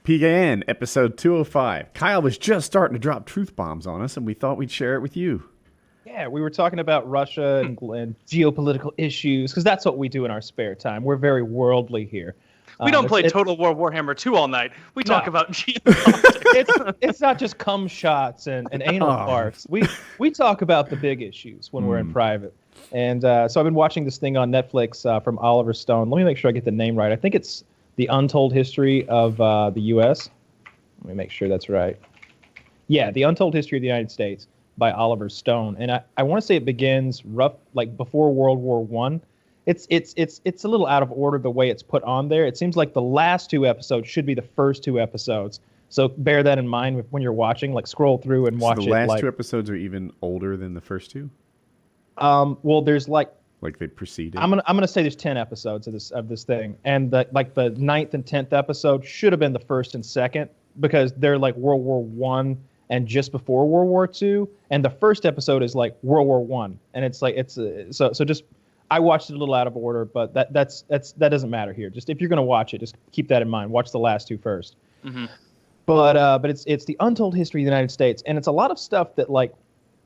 PKN, episode 205. Kyle was just starting to drop truth bombs on us, and we thought we'd share it with you. Yeah, we were talking about Russia and geopolitical issues, because that's what we do in our spare time. We're very worldly here. We don't play Total War Warhammer 2 all night. We talk about geopolitics. It's not just cum shots and anal parts. We talk about the big issues when we're in private. And so I've been watching this thing on Netflix from Oliver Stone. Let me make sure I get the name right. I think it's The Untold History of the U.S. Let me make sure that's right. Yeah, The Untold History of the United States by Oliver Stone. And I want to say it begins like before World War I. It's a little out of order the way it's put on there. It seems like the last two episodes should be the first two episodes. So bear that in mind when you're watching. Like scroll through and watch it. The last two episodes are even older than the first two? Well, there's like they preceded. I'm gonna say there's 10 episodes of this thing, and the ninth and 10th episode should have been the first and second because they're like World War I and just before World War II, and the first episode is like World War I, and it's like so just I watched it a little out of order, but that doesn't matter here. Just if you're gonna watch it, just keep that in mind. Watch the last two first. Mm-hmm. But it's the Untold History of the United States, and it's a lot of stuff that like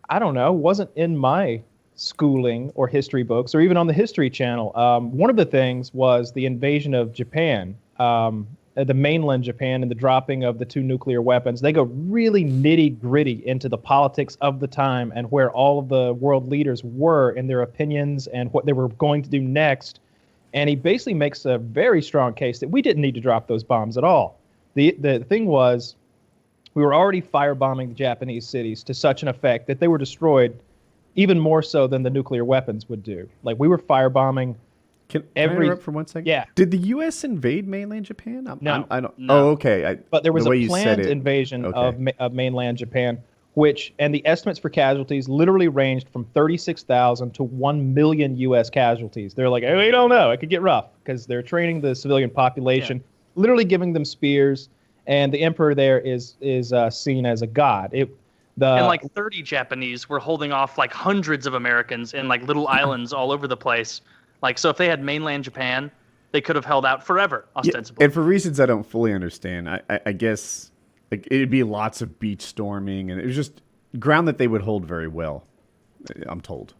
I don't know wasn't in my schooling or history books or even on the History Channel. One of the things was the invasion of Japan, the mainland Japan, and the dropping of the two nuclear weapons. They go really nitty gritty into the politics of the time and where all of the world leaders were in their opinions and what they were going to do next. And he basically makes a very strong case that we didn't need to drop those bombs at all. The thing was, we were already firebombing the Japanese cities to such an effect that they were destroyed even more so than the nuclear weapons would do. Like, we were firebombing Can I interrupt for 1 second? Yeah. Did the U.S. invade mainland Japan? No. I don't. No. Oh, okay. But there was a planned invasion of mainland Japan, and the estimates for casualties literally ranged from 36,000 to 1 million U.S. casualties. They're like, hey, we don't know. It could get rough because they're training the civilian population, literally giving them spears, and the emperor there is seen as a god. And like 30 Japanese were holding off like hundreds of Americans in like little islands all over the place. Like, so if they had mainland Japan, they could have held out forever, ostensibly. Yeah, and for reasons I don't fully understand, I guess like it'd be lots of beach storming, and it was just ground that they would hold very well, I'm told.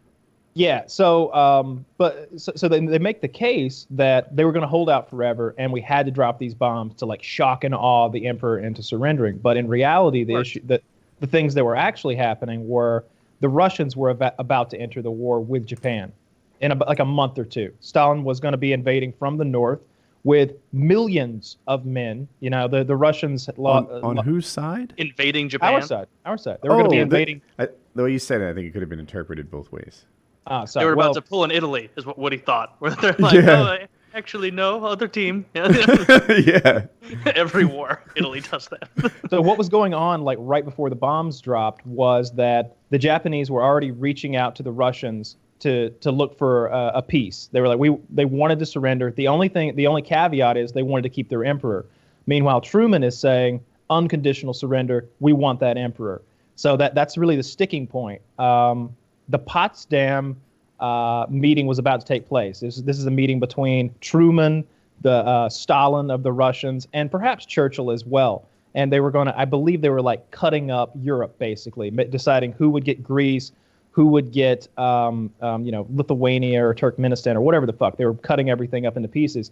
Yeah, so they make the case that they were going to hold out forever, and we had to drop these bombs to like shock and awe the emperor into surrendering. But in reality, the things that were actually happening were the Russians were about to enter the war with Japan in like a month or two. Stalin was going to be invading from the north with millions of men. You know, the Russians on whose side? Invading Japan. Our side. They were going to be invading. The way you said it, I think it could have been interpreted both ways. They were about to pull in Italy, is what Woody thought. Where they're like, actually, no, other team. Yeah. Every war, Italy does that. So what was going on, like right before the bombs dropped, was that the Japanese were already reaching out to the Russians to look for a peace. They were like, they wanted to surrender. The only caveat is they wanted to keep their emperor. Meanwhile, Truman is saying unconditional surrender. We want that emperor. So that's really the sticking point. The Potsdam meeting was about to take place. This is a meeting between Truman, the Stalin of the Russians, and perhaps Churchill as well. And they were I believe they were like cutting up Europe, basically, deciding who would get Greece, who would get, Lithuania or Turkmenistan or whatever the fuck. They were cutting everything up into pieces.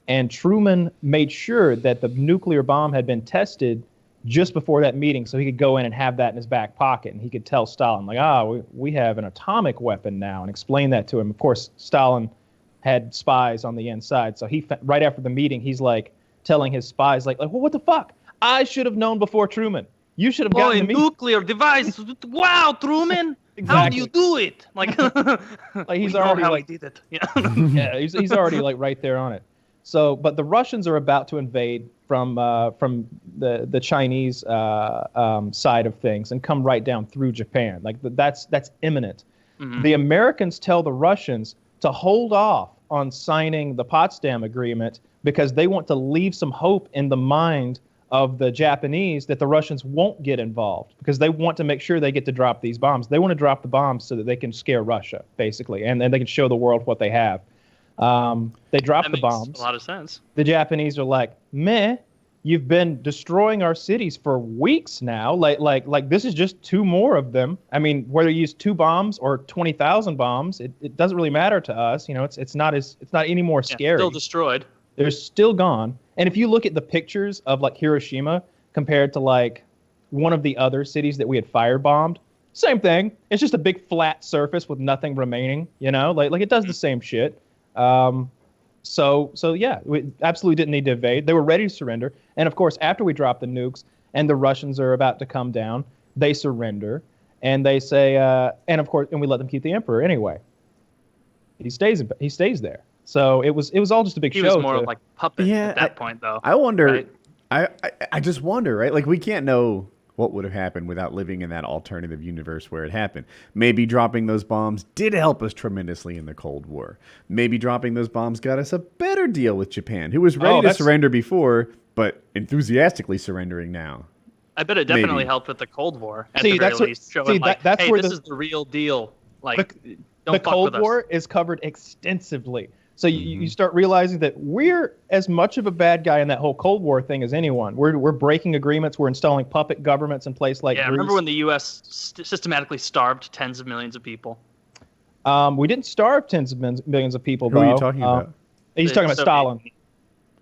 And Truman made sure that the nuclear bomb had been tested just before that meeting, so he could go in and have that in his back pocket, and he could tell Stalin, like, we have an atomic weapon now, and explain that to him. Of course, Stalin had spies on the inside, so right after the meeting, he's like telling his spies, like, well, what the fuck? I should have known before Truman. You should have gotten the meeting. Nuclear device. Wow, Truman. Exactly. How do you do it? Like, like he's already how like he did it. Yeah, he's already like right there on it. So, but the Russians are about to invade from the Chinese side of things and come right down through Japan. Like that's imminent. Mm-hmm. The Americans tell the Russians to hold off on signing the Potsdam Agreement because they want to leave some hope in the mind of the Japanese that the Russians won't get involved because they want to make sure they get to drop these bombs. They want to drop the bombs so that they can scare Russia, basically, and they can show the world what they have. They drop the bombs. A lot of sense. The Japanese are like, meh, you've been destroying our cities for weeks now. Like this is just 2 more of them. I mean, whether you use 2 bombs or 20,000 bombs, it doesn't really matter to us. You know, it's not any more scary. Still destroyed. They're still gone. And if you look at the pictures of like Hiroshima compared to like one of the other cities that we had firebombed, same thing. It's just a big flat surface with nothing remaining. You know, like it does the same shit. So yeah, we absolutely didn't need to invade. They were ready to surrender. And of course, after we drop the nukes and the Russians are about to come down, they surrender. And they say, and of course, and we let them keep the emperor anyway. He stays there. So it was all just a big show. He was more like puppet at that point, though. I wonder. Right? I just wonder, right? Like we can't know what would have happened without living in that alternative universe where it happened. Maybe dropping those bombs did help us tremendously in the Cold War. Maybe dropping those bombs got us a better deal with Japan, who was ready to surrender before, but enthusiastically surrendering now. I bet it definitely helped with the Cold War. At the very least, showing like, hey, this is the real deal. Like, the Cold War is covered extensively. So you start realizing that we're as much of a bad guy in that whole Cold War thing as anyone. We're breaking agreements. We're installing puppet governments in place like Greece. Remember when the U.S. systematically starved tens of millions of people? We didn't starve tens of millions of people, Who though. are you talking about? He's talking about Stalin.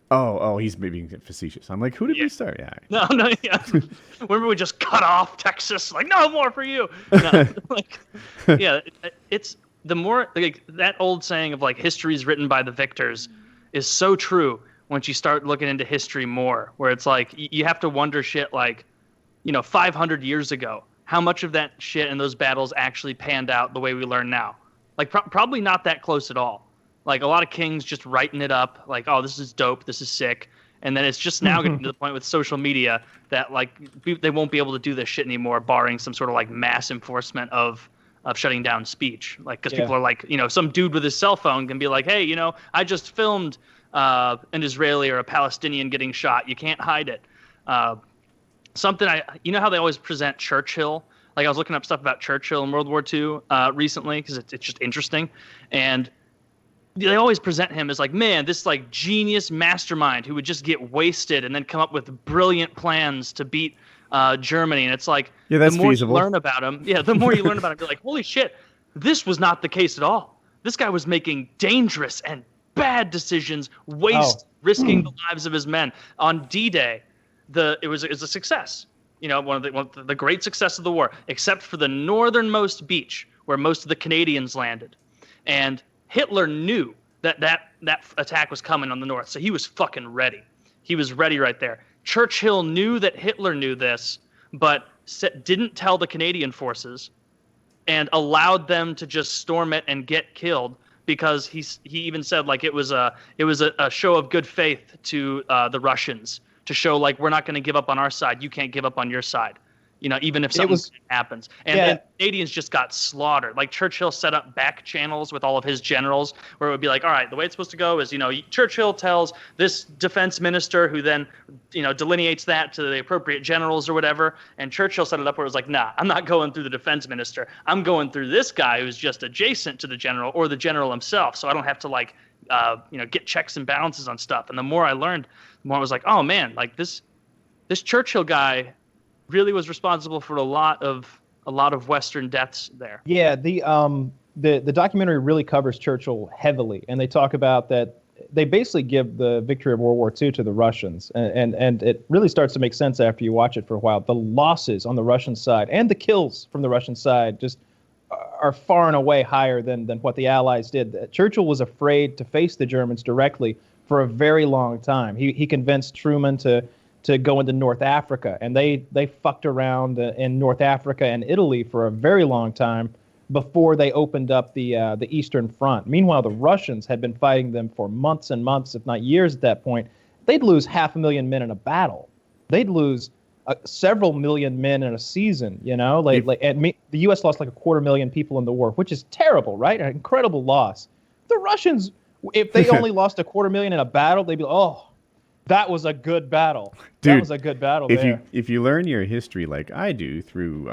Oh, he's being facetious. I'm like, who did we start? Yeah. No, yeah. Remember we just cut off Texas? Like, no more for you. No, it's... The more like that old saying of like history is written by the victors is so true once you start looking into history more, where it's like you have to wonder shit like, 500 years ago, how much of that shit in those battles actually panned out the way we learn now? Like probably not that close at all. Like a lot of kings just writing it up like, oh, this is dope, this is sick. And then it's just now getting to the point with social media that like they won't be able to do this shit anymore, barring some sort of like mass enforcement of shutting down speech, like because people are like, some dude with his cell phone can be like, hey, I just filmed an Israeli or a Palestinian getting shot. You can't hide it. Something how they always present Churchill. Like I was looking up stuff about Churchill in World War II recently because it's just interesting, and they always present him as like, man, this like genius mastermind who would just get wasted and then come up with brilliant plans to beat Germany. And it's like, that's the more feasible. you learn about him, the more you learn about him, you're like, holy shit, this was not the case at all. This guy was making dangerous and bad decisions, risking the lives of his men. On D-Day, it was a success. One of the great success of the war, except for the northernmost beach where most of the Canadians landed. And Hitler knew that attack was coming on the north, so he was fucking ready. He was ready right there. Churchill knew that Hitler knew this, but didn't tell the Canadian forces and allowed them to just storm it and get killed because he even said like it was a show of good faith to the Russians to show like we're not going to give up on our side. You can't give up on your side. Even if something happens. And Canadians just got slaughtered. Like Churchill set up back channels with all of his generals where it would be like, all right, the way it's supposed to go is, Churchill tells this defense minister who then, delineates that to the appropriate generals or whatever. And Churchill set it up where it was like, nah, I'm not going through the defense minister. I'm going through this guy who's just adjacent to the general or the general himself. So I don't have to get checks and balances on stuff. And the more I learned, the more I was like, oh man, like this Churchill guy really was responsible for a lot of Western deaths there. Yeah, the documentary really covers Churchill heavily, and they talk about that. They basically give the victory of World War II to the Russians, and it really starts to make sense after you watch it for a while. The losses on the Russian side and the kills from the Russian side just are far and away higher than what the Allies did. Churchill was afraid to face the Germans directly for a very long time. He convinced Truman to go into North Africa, and they fucked around in North Africa and Italy for a very long time before they opened up the Eastern Front. Meanwhile, the Russians had been fighting them for months and months, if not years at that point. They'd lose 500,000 men in a battle. They'd lose several million men in a season, the U.S. lost like 250,000 people in the war, which is terrible, right? An incredible loss. The Russians, if they only lost 250,000 in a battle, they'd be like, oh, That was a good battle. Dude, that was a good battle if there. if you learn your history like I do through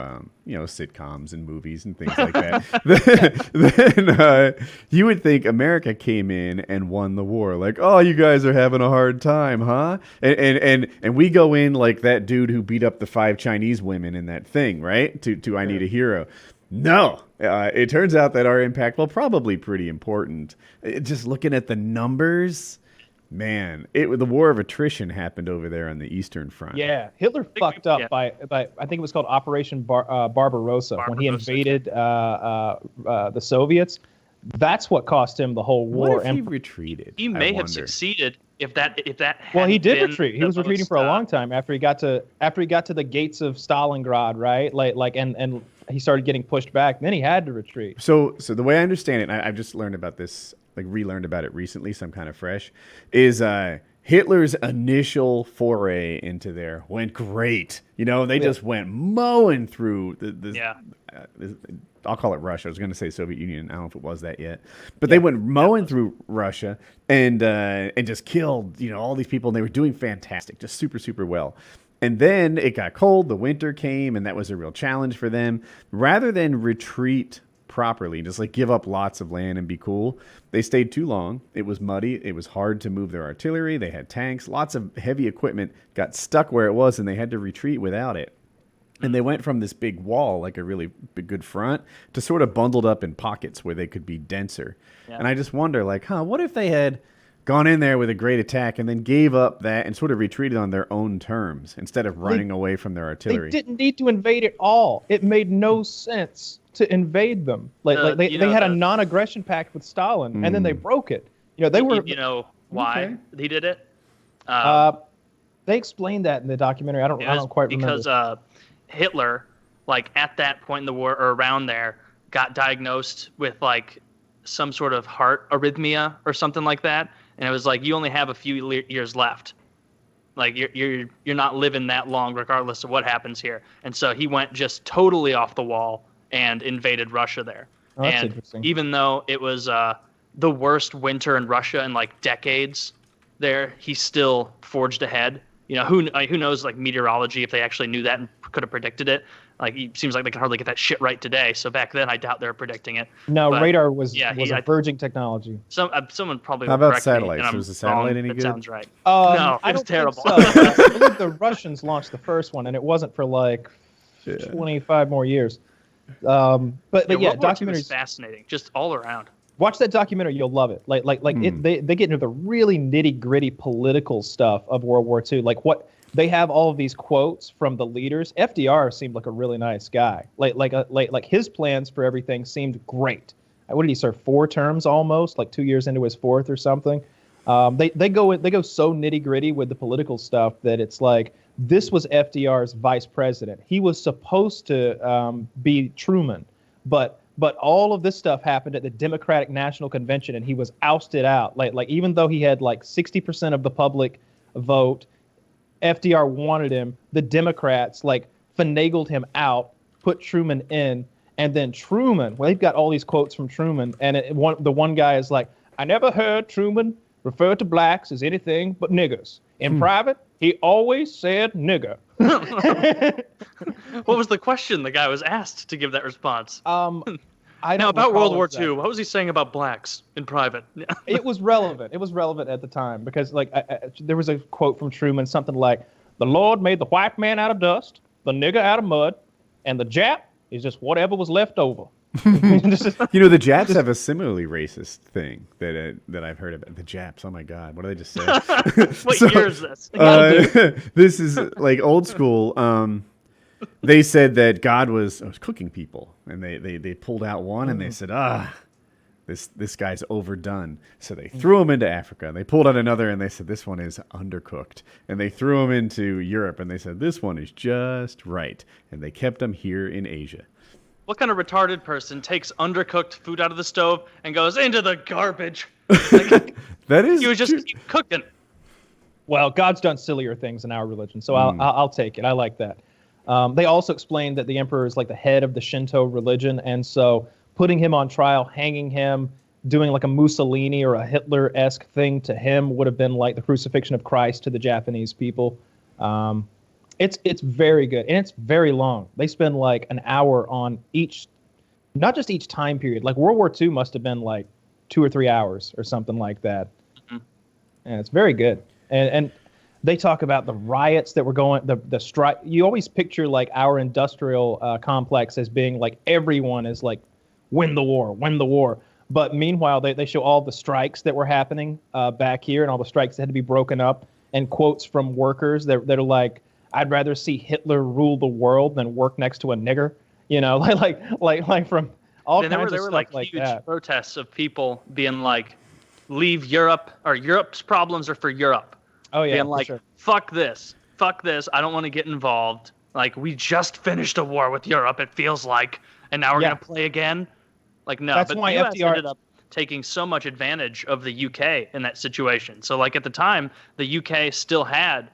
sitcoms and movies and things like that, then you would think America came in and won the war. Like, oh, you guys are having a hard time, huh? And we go in like that dude who beat up the 5 Chinese women in that thing, right? To I Need a Hero. No, it turns out that our impact, well, probably pretty important. Just looking at the numbers. Man, the war of attrition happened over there on the Eastern Front. Yeah, Hitler fucked up by I think it was called Operation Barbarossa when he invaded the Soviets. That's what cost him the whole war. What if he retreated? He may have succeeded if that. Well, he did retreat. He was retreating for a long time after he got to the gates of Stalingrad, right? And he started getting pushed back. Then he had to retreat. So the way I understand it, and I've just learned about this. Like relearned about it recently, so I'm kind of fresh, is Hitler's initial foray into there went great. They just went mowing through I'll call it Russia. I was going to say Soviet Union. I don't know if it was that yet, but they went mowing through Russia and just killed all these people, and they were doing fantastic, just super super well. And then it got cold. The winter came, and that was a real challenge for them. Rather than retreat properly, just like give up lots of land and be cool, they stayed too long. It was muddy. It was hard to move their artillery. They had tanks. Lots of heavy equipment got stuck where it was, and they had to retreat without it. And they went from this big wall, like a really big, good front, to sort of bundled up in pockets where they could be denser. Yeah. And I just wonder, like, what if they had gone in there with a great attack and then gave up that and sort of retreated on their own terms instead of running away from their artillery? They didn't need to invade it all. It made no sense to invade them. They had a non-aggression pact with Stalin, and then they broke it. They were. You know why he did it? They explained that in the documentary. I don't quite remember. Because Hitler, like at that point in the war or around there, got diagnosed with like some sort of heart arrhythmia or something like that, and it was like you only have a few years left. Like you're not living that long, regardless of what happens here. And so he went just totally off the wall and invaded Russia there. Oh, that's interesting. Even though it was the worst winter in Russia in like decades there, he still forged ahead. Who knows, like meteorology, if they actually knew that and could have predicted it. Like, it seems like they can hardly get that shit right today. So back then, I doubt they were predicting it. No, but radar was a verging technology. Someone probably. How about satellites? Was the satellite any good? That sounds right. No, it was terrible. So. I believe the Russians launched the first one, and it wasn't for like 25 more years. But yeah, documentary is fascinating, just all around. Watch that documentary, you'll love it. They get into the really nitty gritty political stuff of World War II. Like what they have all of these quotes from the leaders. FDR seemed like a really nice guy. Like his plans for everything seemed great. What did he serve? 4 terms almost, like 2 years into his 4th or something. They go so nitty gritty with the political stuff that it's like this was FDR's vice president. He was supposed to be Truman, but all of this stuff happened at the Democratic National Convention, and he was ousted out. Like even though he had like 60% of the public vote, FDR wanted him. The Democrats like finagled him out, put Truman in, and then Truman. Well, they've got all these quotes from Truman, and the one guy is like, "I never heard Truman refer to blacks as anything but niggers. In private, he always said nigger." What was the question the guy was asked to give that response? I now about World War II, what was he saying about blacks in private? It was relevant. It was relevant at the time because there was a quote from Truman, something like, "The Lord made the white man out of dust, the nigger out of mud, and the Jap is just whatever was left over." The Japs have a similarly racist thing that I've heard about. The Japs, oh my God, what do they just say? What year is this? This is like old school. They said that God was cooking people, and they pulled out one, and they said, this guy's overdone. So they threw him into Africa, and they pulled out another, and they said, this one is undercooked. And they threw him into Europe, and they said, this one is just right. And they kept him here in Asia. What kind of retarded person takes undercooked food out of the stove and goes into the garbage? Like, that is. You would just keep cooking. Well, God's done sillier things in our religion, so I'll take it. I like that. They also explained that the emperor is like the head of the Shinto religion, and so putting him on trial, hanging him, doing like a Mussolini or a Hitler-esque thing to him would have been like the crucifixion of Christ to the Japanese people. It's very good, and it's very long. They spend like an hour on each, not just each time period. Like World War II must have been like 2 or 3 hours or something like that. Mm-hmm. And it's very good. And they talk about the riots that were going, the strike. You always picture like our industrial complex as being like everyone is like, win the war, win the war. But meanwhile, they show all the strikes that were happening back here and all the strikes that had to be broken up, and quotes from workers that are like, I'd rather see Hitler rule the world than work next to a nigger. You know, like from all kinds of stuff like that. There were like huge protests of people being like, leave Europe, or Europe's problems are for Europe. Oh yeah, being like, sure. fuck this, I don't want to get involved. Like, we just finished a war with Europe, it feels like, and now we're gonna play again. Like, no. That's why the US ended up taking so much advantage of the UK in that situation. So like at the time, the UK still had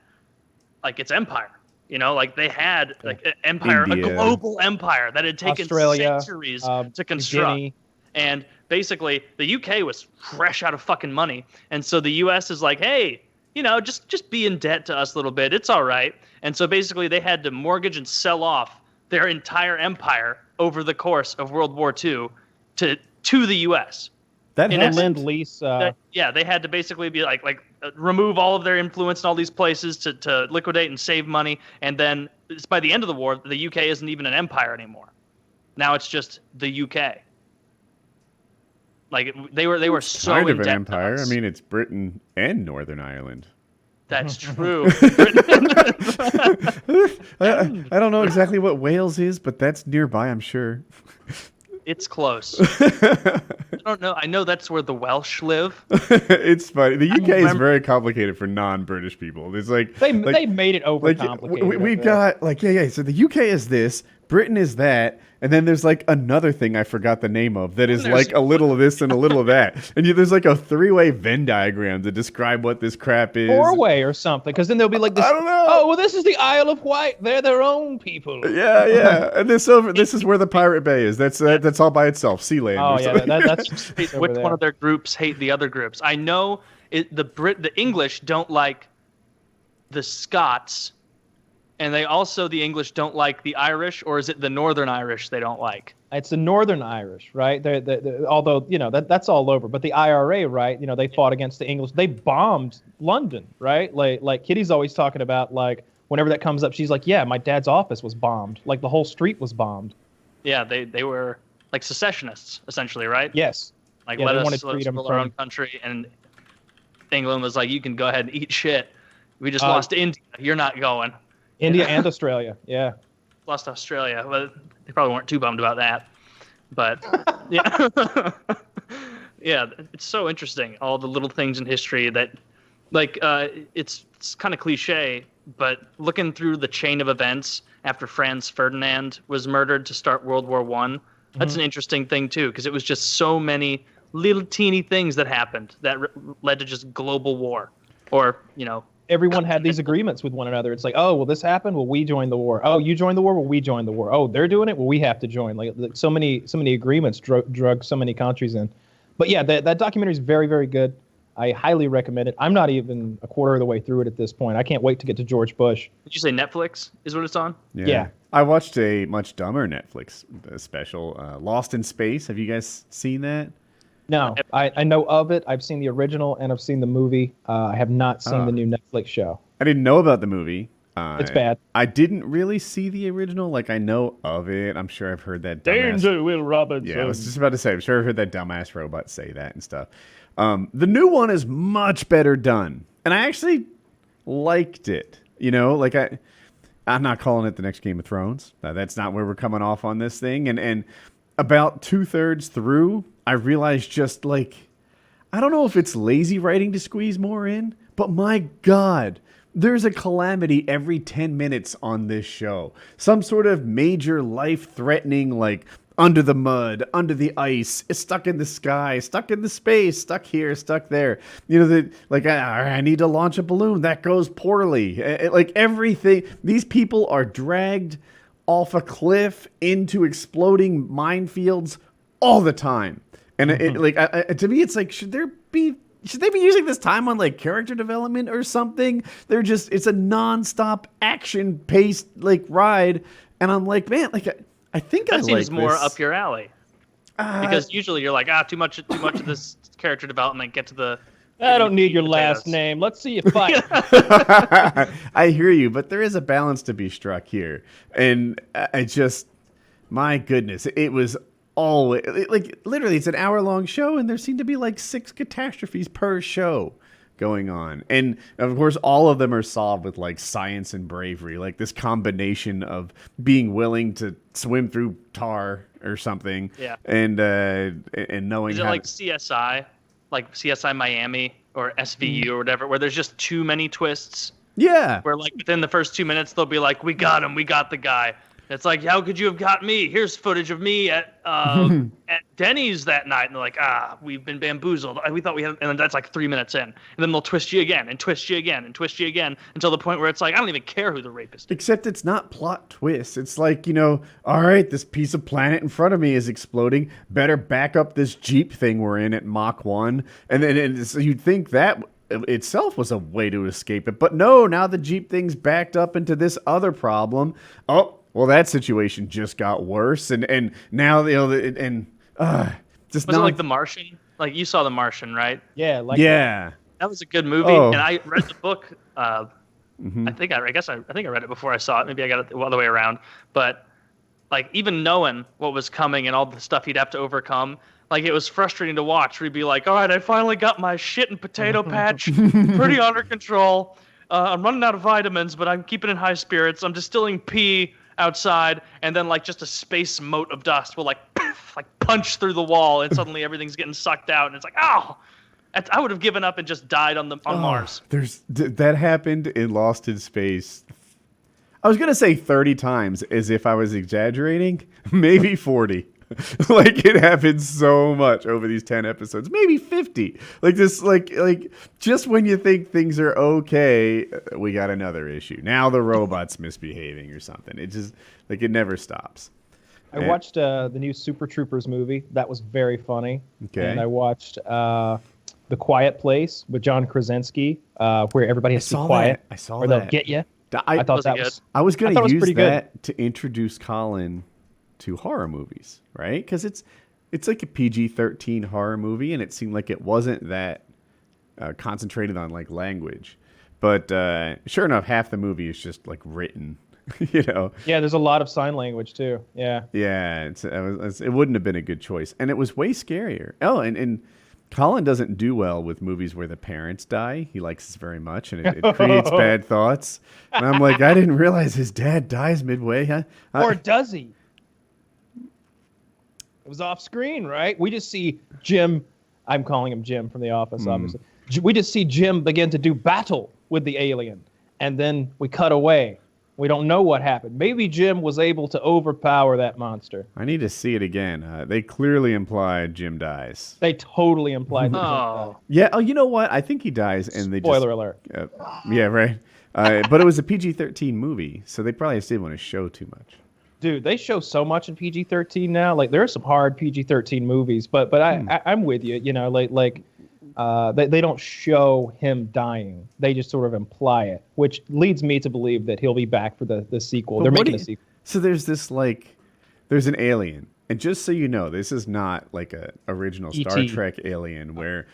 like its empire. You know, like they had like an empire, India, a global empire that had taken centuries to construct. Guinea. And basically, the UK was fresh out of fucking money, and so the US is like, hey, you know, just be in debt to us a little bit. It's all right. And so basically, they had to mortgage and sell off their entire empire over the course of World War II to the US. That Lend-Lease. They had to basically be like remove all of their influence in all these places to liquidate and save money. And then by the end of the war, the UK isn't even an empire anymore. Now it's just the UK. Like they were so kind of an empire. I mean, it's Britain and Northern Ireland. That's true. I don't know exactly what Wales is, but that's nearby, I'm sure. It's close. I don't know. I know that's where the Welsh live. It's funny. The UK is very complicated for non-British people. It's like they made it overcomplicated. Like, we've got like so the UK is this, Britain is that, and then there's like another thing I forgot the name of that is like a little of this and a little of that, and there's like a 3-way Venn diagram to describe what this crap is. 4-way or something, because then they'll be like this. I don't know. Oh well, this is the Isle of Wight. They're their own people. Yeah. And this is where the Pirate Bay is. That's all by itself. Sealand. Oh yeah, that's which one of their groups hate the other groups? I know the English don't like the Scots. And the English don't like the Irish, or is it the Northern Irish they don't like? It's the Northern Irish, right? Although, you know, that's all over. But the IRA, right, you know, they fought against the English. They bombed London, right? Like Kitty's always talking about, like, whenever that comes up, she's like, yeah, my dad's office was bombed. Like, the whole street was bombed. Yeah, they were, like, secessionists, essentially, right? Yes. Like, let us rule our own country. And England was like, you can go ahead and eat shit. We just lost to India. You're not going. India and Australia, yeah. Lost Australia. Well, they probably weren't too bummed about that. But, yeah. Yeah, it's so interesting. All the little things in history that, like, it's kind of cliche, but looking through the chain of events after Franz Ferdinand was murdered to start World War I, that's an interesting thing, too, because it was just so many little teeny things that happened that led to just global war. Or, you know, everyone had these agreements with one another. It's like, oh, well, this happened. Well, we joined the war. Oh, you joined the war. Well, we joined the war. Oh, they're doing it. Well, we have to join. Like so many agreements drug so many countries in. But yeah, that documentary is very, very good. I highly recommend it. I'm not even a quarter of the way through it at this point. I can't wait to get to George Bush. Did you say Netflix is what it's on? Yeah. I watched a much dumber Netflix special, Lost in Space. Have you guys seen that? No, I know of it. I've seen the original and I've seen the movie. I have not seen the new Netflix show. I didn't know about the movie. It's bad. I didn't really see the original. Like, I know of it. I'm sure I've heard that dumbass... Danger, Will Robinson. Yeah, I was just about to say, I'm sure I've heard that dumbass robot say that and stuff. The new one is much better done. And I actually liked it. You know, like, I'm not calling it the next Game of Thrones. That's not where we're coming off on this thing. And about 2/3 through, I realized just like, I don't know if it's lazy writing to squeeze more in, but my God, there's a calamity every 10 minutes on this show. Some sort of major life-threatening, like, under the mud, under the ice, stuck in the sky, stuck in the space, stuck here, stuck there. You know, like, I need to launch a balloon. That goes poorly. Like, everything. These people are dragged off a cliff into exploding minefields all the time. And to me, it's like, should they be using this time on like character development or something? It's a nonstop action paced like ride, and I'm like, man, like I think that seems like more this. up your alley. Because usually you're like, too much of this character development. Get to the. I don't need your last name. Let's see you fight. I hear you, but there is a balance to be struck here, and my goodness, it was always like literally it's an hour-long show, and there seemed to be like 6 catastrophes per show going on, and of course all of them are solved with like science and bravery, like this combination of being willing to swim through tar or something, and knowing is it like CSI, like CSI Miami or SVU or whatever, where there's just too many twists. Yeah, where like within the first 2 minutes they'll be like, we got him, we got the guy. It's like, how could you have got me? Here's footage of me at Denny's that night. And they're like, we've been bamboozled. We thought we had, and that's like 3 minutes in. And then they'll twist you again and twist you again and twist you again until the point where it's like, I don't even care who the rapist is. Except it's not plot twists. It's like, all right, this piece of planet in front of me is exploding. Better back up this Jeep thing we're in at Mach 1. And then so you'd think that itself was a way to escape it. But no, now the Jeep thing's backed up into this other problem. Oh, well, that situation just got worse, and now just was it like The Martian? Like you saw The Martian, right? Yeah, that was a good movie, and I read the book. I think I read it before I saw it. Maybe I got it the other way around. But like even knowing what was coming and all the stuff he'd have to overcome, like it was frustrating to watch. We'd be like, all right, I finally got my shit and potato patch pretty under control. I'm running out of vitamins, but I'm keeping in high spirits. I'm distilling pee outside, and then like just a space mote of dust will like punch through the wall, and suddenly everything's getting sucked out, and it's like, I would have given up and just died on Mars. That happened in Lost in Space. I was gonna say 30 times, as if I was exaggerating, maybe 40. Like it happens so much over these 10 episodes, maybe 50. Like this, like just when you think things are okay, we got another issue. Now the robot's misbehaving or something. It just like it never stops. I watched the new Super Troopers movie. That was very funny. Okay. And I watched The Quiet Place with John Krasinski, where everybody has to be quiet. I saw or that. They'll get you. I thought that was. I was going to use that good. to introduce Colin to horror movies, right? Because it's like a PG-13 horror movie, and it seemed like it wasn't that concentrated on like language. But sure enough, half the movie is just like written, Yeah, there's a lot of sign language too. Yeah. Yeah, it wouldn't have been a good choice, and it was way scarier. Oh, and Colin doesn't do well with movies where the parents die. He likes this very much, and it creates bad thoughts. And I'm like, I didn't realize his dad dies midway. Huh? Or does he? It was off screen, right? We just see Jim. I'm calling him Jim from The Office, obviously. We just see Jim begin to do battle with the alien, and then we cut away. We don't know what happened. Maybe Jim was able to overpower that monster. I need to see it again. They clearly implied Jim dies. They totally implied that Jim died. Yeah. Oh, you know what? I think he dies, and they Spoiler alert. Yeah, right. But it was a PG-13 movie, so they probably just didn't want to show too much. Dude, they show so much in PG-13 now. Like there are some hard PG-13 movies, but I'm with you. They don't show him dying. They just sort of imply it, which leads me to believe that he'll be back for the sequel. They're making a sequel. So there's there's an alien, and just so you know, this is not like a original Star Trek alien where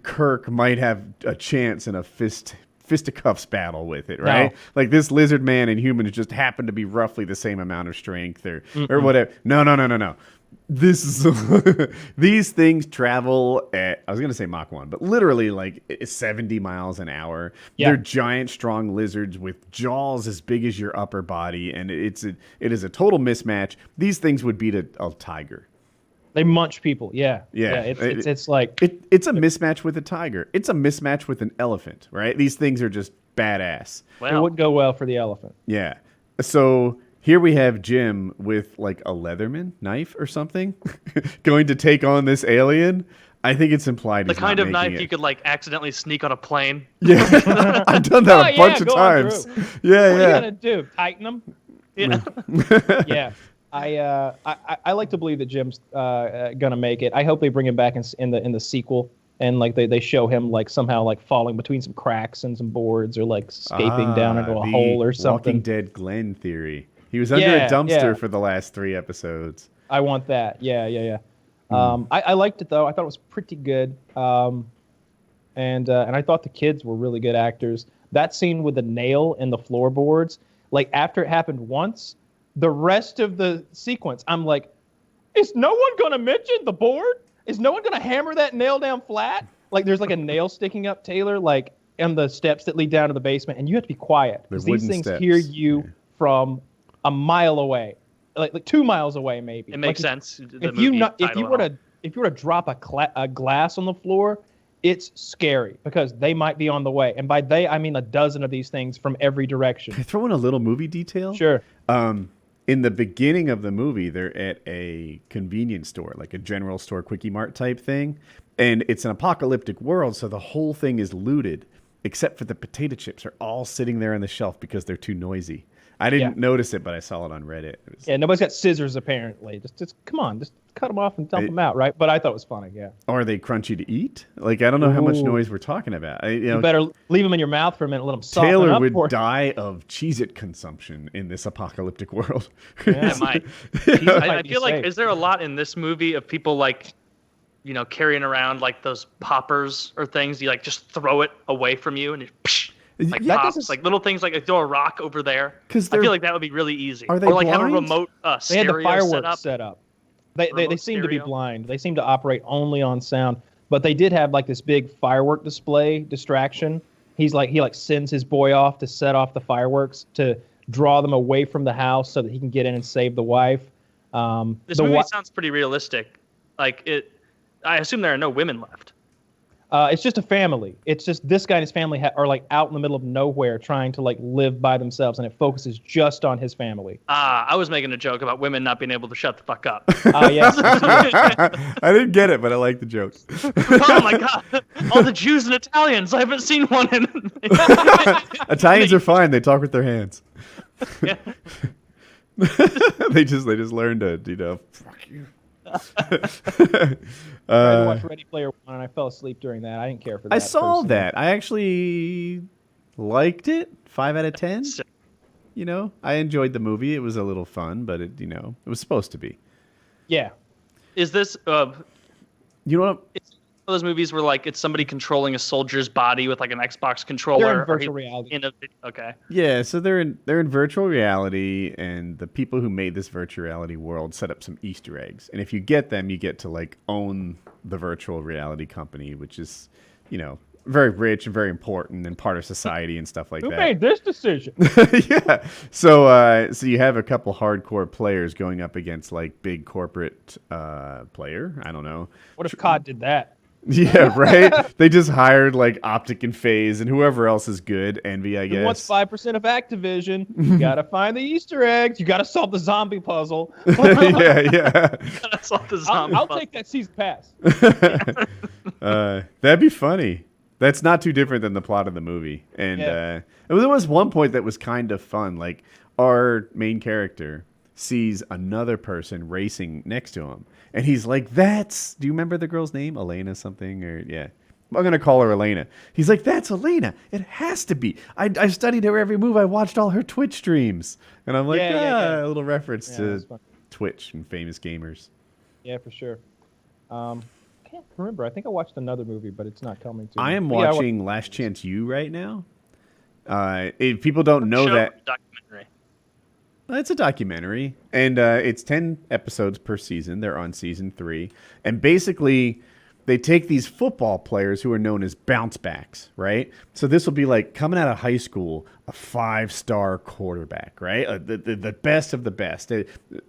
Kirk might have a chance in a fisticuffs battle with it, right? No. Like this lizard man and humans just happen to be roughly the same amount of strength or whatever. No. These things travel at, I was going to say Mach 1, but literally like 70 miles an hour. Yeah. They're giant, strong lizards with jaws as big as your upper body, and it is a total mismatch. These things would beat a tiger. They munch people. Yeah. It's like it's a mismatch with a tiger. It's a mismatch with an elephant, right? These things are just badass. Well, it wouldn't go well for the elephant. Yeah. So here we have Jim with like a Leatherman knife or something going to take on this alien. I think it's implied the kind of knife you could like accidentally sneak on a plane. Yeah, I've done that a bunch of times. What are you gonna do? Tighten them? Yeah. Yeah. I like to believe that Jim's gonna make it. I hope they bring him back in the sequel, and like they show him like somehow like falling between some cracks and some boards, or like escaping down into a the hole or something. Walking Dead Glenn theory. He was under a Yeah, dumpster yeah. for the last 3 episodes. I want that. Yeah. I liked it though. I thought it was pretty good. And I thought the kids were really good actors. That scene with the nail in the floorboards, like after it happened once, the rest of the sequence, I'm like, is no one gonna mention the board? Is no one gonna hammer that nail down flat? Like there's like a nail sticking up, Taylor, like on the steps that lead down to the basement, and you have to be quiet because these things hear you from a mile away, like 2 miles away, maybe. It makes like, sense. If you were to drop a glass on the floor, it's scary because they might be on the way. And by they, I mean a dozen of these things from every direction. Can I throw in a little movie detail? Sure. In the beginning of the movie, they're at a convenience store, like a general store, Quickie Mart type thing. And it's an apocalyptic world, so the whole thing is looted, except for the potato chips are all sitting there on the shelf because they're too noisy. I didn't notice it, but I saw it on Reddit. Yeah, nobody's got scissors apparently. Just come on, just cut them off and dump them out, right? But I thought it was funny. Yeah. Are they crunchy to eat? Like I don't know how much noise we're talking about. You better leave them in your mouth for a minute. Let them soften Taylor up. would die of Cheez-It consumption in this apocalyptic world. Yeah, It might. I feel like, is there a lot in this movie of people like, carrying around like those poppers or things? You like just throw it away from you and it like pops, like little things like throw a rock over there. I feel like that would be really easy. Are they or like blind? have a remote They had the stereo fireworks set up. They seem to be blind. They seem to operate only on sound. But they did have like this big firework display distraction. He sends his boy off to set off the fireworks to draw them away from the house so that he can get in and save the wife. This movie sounds pretty realistic. Like I assume there are no women left. It's just a family. It's just this guy and his family are like out in the middle of nowhere trying to like live by themselves, and it focuses just on his family. I was making a joke about women not being able to shut the fuck up. Yes. I didn't get it, but I like the joke. Oh my god! All the Jews and Italians. I haven't seen one in. Italians are fine. They talk with their hands. Yeah. they just learn to fuck you. I tried to watch Ready Player One, and I fell asleep during that. I didn't care for that. I saw personally. that. I actually liked it. 5 out of 10. I enjoyed the movie. It was a little fun, but it was supposed to be. Yeah. Is this You know what? it's one of those movies where like it's somebody controlling a soldier's body with like an Xbox controller? They're in virtual reality. Okay. Yeah, so they're in virtual reality, and the people who made this virtual reality world set up some Easter eggs. And if you get them, you get to like own the virtual reality company, which is, very rich and very important and part of society and stuff like Who that. made this decision? Yeah. So you have a couple hardcore players going up against like big corporate player. I don't know. What if COD did that? Yeah, right. They just hired like Optic and FaZe and whoever else is good. Envy, I guess. What's 5% of Activision? You gotta find the Easter eggs. You gotta solve the zombie puzzle. yeah. That's all the zombie. I'll take that season pass. That'd be funny. That's not too different than the plot of the movie. And there was one point that was kind of fun. Like our main character sees another person racing next to him, and he's like, "Do you remember the girl's name? Elena something?" Or yeah. I'm going to call her Elena. He's like, "That's Elena. It has to be. I studied her every move. I watched all her Twitch streams." And I'm like, a little reference to Twitch and famous gamers. Yeah, for sure. I can't remember. I think I watched another movie, but it's not coming to me. I am watching Last Chance U right now. If people don't know that... Documentary. It's a documentary, and it's 10 episodes per season. They're on season 3. And basically... they take these football players who are known as bounce backs, right? So this will be like coming out of high school, a 5-star quarterback, right? The best of the best.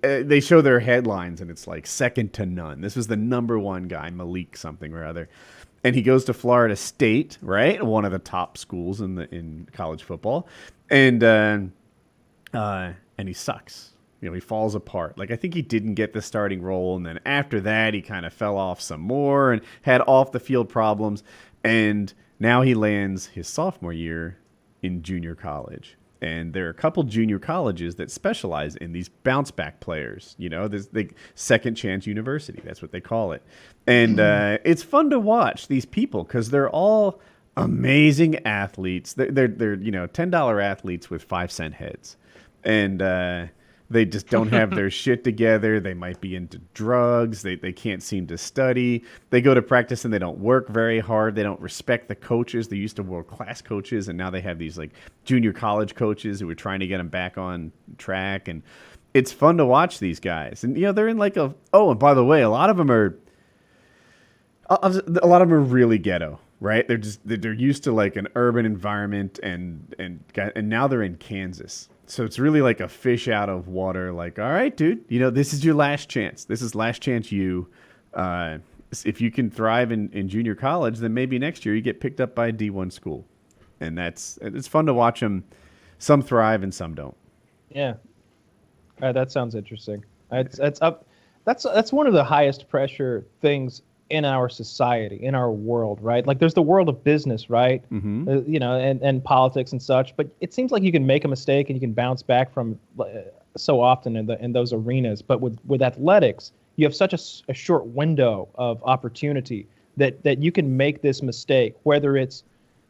They show their headlines, and it's like second to none. This was the number one guy, Malik something or other. And he goes to Florida State, right? One of the top schools in college football. And he sucks. He falls apart. Like, I think he didn't get the starting role, and then after that, he kind of fell off some more and had off-the-field problems, and now he lands his sophomore year in junior college. And there are a couple junior colleges that specialize in these bounce back players. You know, there's the second chance university. That's what they call it. And it's fun to watch these people because they're all amazing athletes. They're you know, $10 athletes with 5-cent heads. And they just don't have their shit together. They might be into drugs. They can't seem to study. They go to practice and they don't work very hard. They don't respect the coaches. They used to world-class coaches, and now they have these like junior college coaches who are trying to get them back on track. And it's fun to watch these guys. And, you know, they're in like a... Oh, and by the way, a lot of them are really ghetto, right? They're used to like an urban environment, and now they're in Kansas. So it's really like a fish out of water. Like, all right, dude, you know, this is your last chance. This is last chance you. If you can thrive in junior college, then maybe next year you get picked up by a D1 school. And it's fun to watch them. Some thrive and some don't. Yeah. That sounds interesting. That's one of the highest pressure things in our society, in our world, right? Like there's the world of business, right? Mm-hmm. You know, and politics and such, but it seems like you can make a mistake and you can bounce back from so often in those arenas. But with athletics, you have such a short window of opportunity that you can make this mistake, whether it's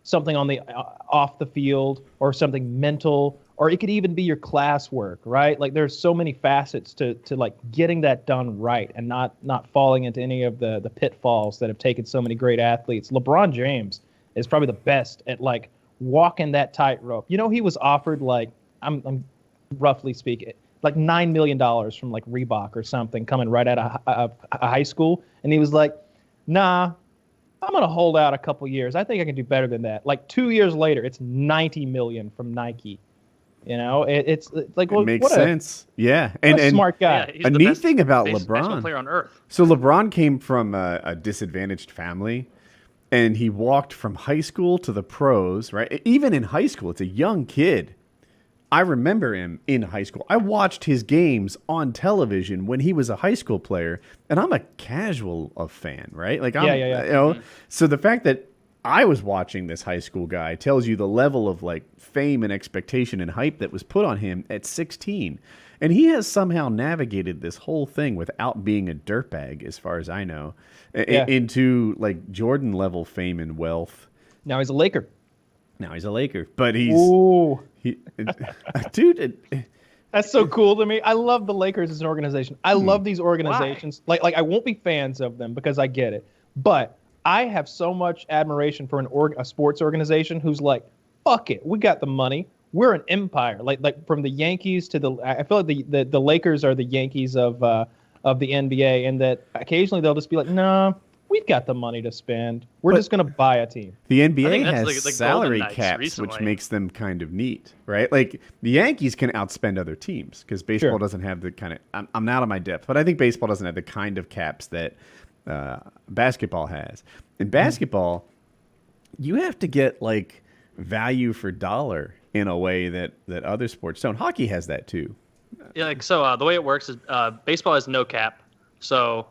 something on the off the field or something mental, or it could even be your classwork, right? Like there's so many facets to like getting that done right and not falling into any of the pitfalls that have taken so many great athletes. LeBron James is probably the best at like walking that tightrope. You know, he was offered like, I'm roughly speaking, like $9 million from like Reebok or something coming right out of high school. And he was like, nah, I'm going to hold out a couple years. I think I can do better than that. Like 2 years later, it's $90 million from Nike. You know, it's like, it makes sense. Yeah. And smart guy. Yeah, a neat thing about basketball LeBron, player on earth. so LeBron came from a disadvantaged family, and he walked from high school to the pros, right? Even in high school, it's a young kid. I remember him in high school. I watched his games on television when he was a high school player, and I'm a casual fan, right? Like, I'm, yeah. You know, so the fact that I was watching this high school guy tells you the level of like fame and expectation and hype that was put on him at 16. And he has somehow navigated this whole thing without being a dirtbag, as far as I know, into like Jordan level fame and wealth. Now he's a Laker. But Ooh. Dude, That's so cool to me. I love the Lakers as an organization. I love these organizations. Like I won't be fans of them because I get it. But I have so much admiration for a sports organization who's like, fuck it, we got the money. We're an empire. Like from the Yankees to I feel like the Lakers are the Yankees of the NBA, and that occasionally they'll just be like, nah, we've got the money to spend. We're just going to buy a team. The NBA has the salary Golden Knights caps, recently. which makes them kind of neat, right? Like the Yankees can outspend other teams because baseball doesn't have the kind of. I'm out of my depth, but I think baseball doesn't have the kind of caps that basketball has. In basketball, you have to get like value for dollar in a way that other sports don't. Hockey has that too. Yeah, like so. The way it works is baseball has no cap, so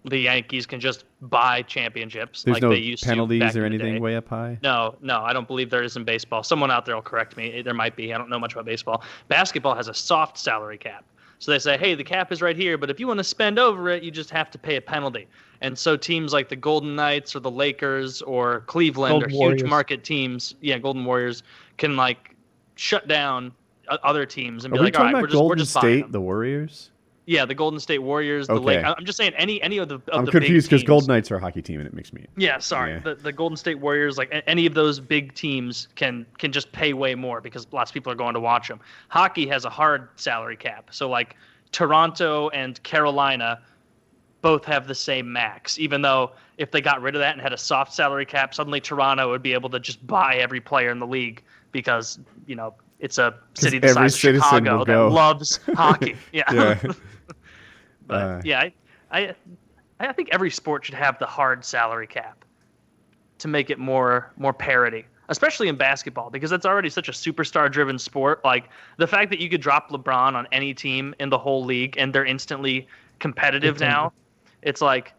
the Yankees can just buy championships. There's like no they used penalties to back or in the anything day. way up high. No, I don't believe there is in baseball. Someone out there will correct me. There might be. I don't know much about baseball. Basketball has a soft salary cap. So they say, hey, the cap is right here, but if you want to spend over it, you just have to pay a penalty. And so teams like the Golden Knights or the Lakers or Cleveland Golden or Warriors. huge market teams, Golden Warriors, can like shut down other teams and Are be we like, all talking right, about we're Golden just buying State, them. the Warriors? Yeah, the Golden State Warriors, the Okay. I'm just saying any of the I'm the confused because because Golden Knights are a hockey team, and it makes me. Yeah, sorry. Yeah. The Golden State Warriors, like any of those big teams, can just pay way more because lots of people are going to watch them. Hockey has a hard salary cap, so like Toronto and Carolina both have the same max. Even though if they got rid of that and had a soft salary cap, suddenly Toronto would be able to just buy every player in the league because it's a city the every size of citizen Chicago will that go. loves hockey. Yeah. Yeah. But I think every sport should have the hard salary cap to make it more parity, especially in basketball, because it's already such a superstar-driven sport. Like the fact that you could drop LeBron on any team in the whole league and they're instantly competitive now. It's like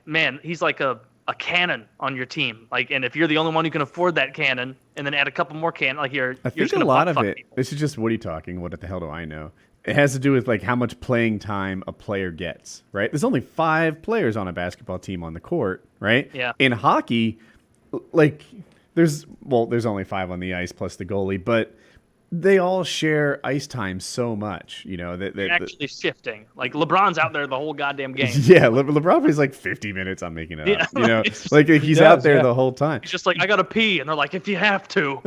man, he's like a a cannon on your team. Like, and if you're the only one who can afford that cannon, and then add a couple more cannon, like you're I just think a gonna lot of fuck it. people. This is just Woody talking. What the hell do I know? It has to do with like how much playing time a player gets, right? There's only 5 players on a basketball team on the court, right? Yeah. In hockey, like there's only 5 on the ice plus the goalie, but they all share ice time so much, you know that You're actually shifting. Like LeBron's out there the whole goddamn game. yeah, LeBron plays like 50 minutes. I'm making it up. Yeah, You know, it's just- like he's does, out there yeah. the whole time. He's just like, I gotta pee, and they're like, if you have to.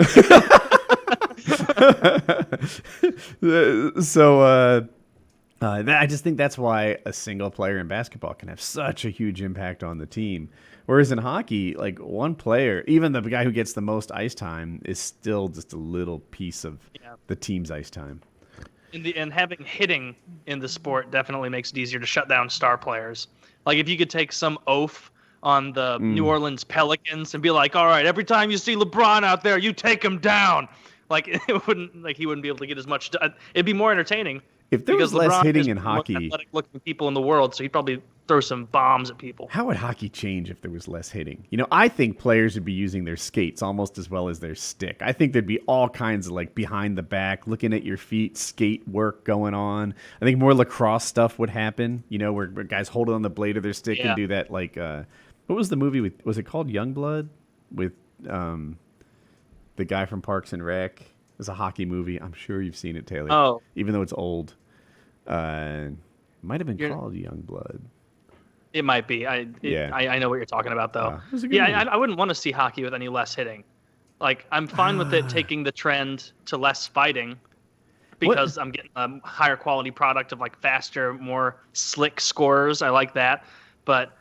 I just think that's why a single player in basketball can have such a huge impact on the team. Whereas in hockey, like one player, even the guy who gets the most ice time, is still just a little piece of Yeah. the team's ice time. And having hitting in the sport definitely makes it easier to shut down star players. Like if you could take some oaf on the New Orleans Pelicans and be like, all right, every time you see LeBron out there, you take him down. Like it wouldn't, like he wouldn't be able to get as much. It'd be more entertaining. If there because was less LeBron hitting is in one of the most hockey, athletic-looking people in the world, so he'd probably throw some bombs at people. how would hockey change if there was less hitting? You know, I think players would be using their skates almost as well as their stick. I think there'd be all kinds of like behind the back, looking at your feet, skate work going on. I think more lacrosse stuff would happen, you know, where guys hold it on the blade of their stick Yeah. and do that like what was the movie with, was it called Youngblood with the guy from Parks and Rec? It was a hockey movie. I'm sure you've seen it, Taylor. Oh. Even though it's old. Might have been You're- called Youngblood. It might be. Yeah. I know what you're talking about, though. It was a good Yeah, movie. I wouldn't want to see hockey with any less hitting. Like, I'm fine with it taking the trend to less fighting because I'm getting a higher quality product of like faster, more slick scorers. I like that, but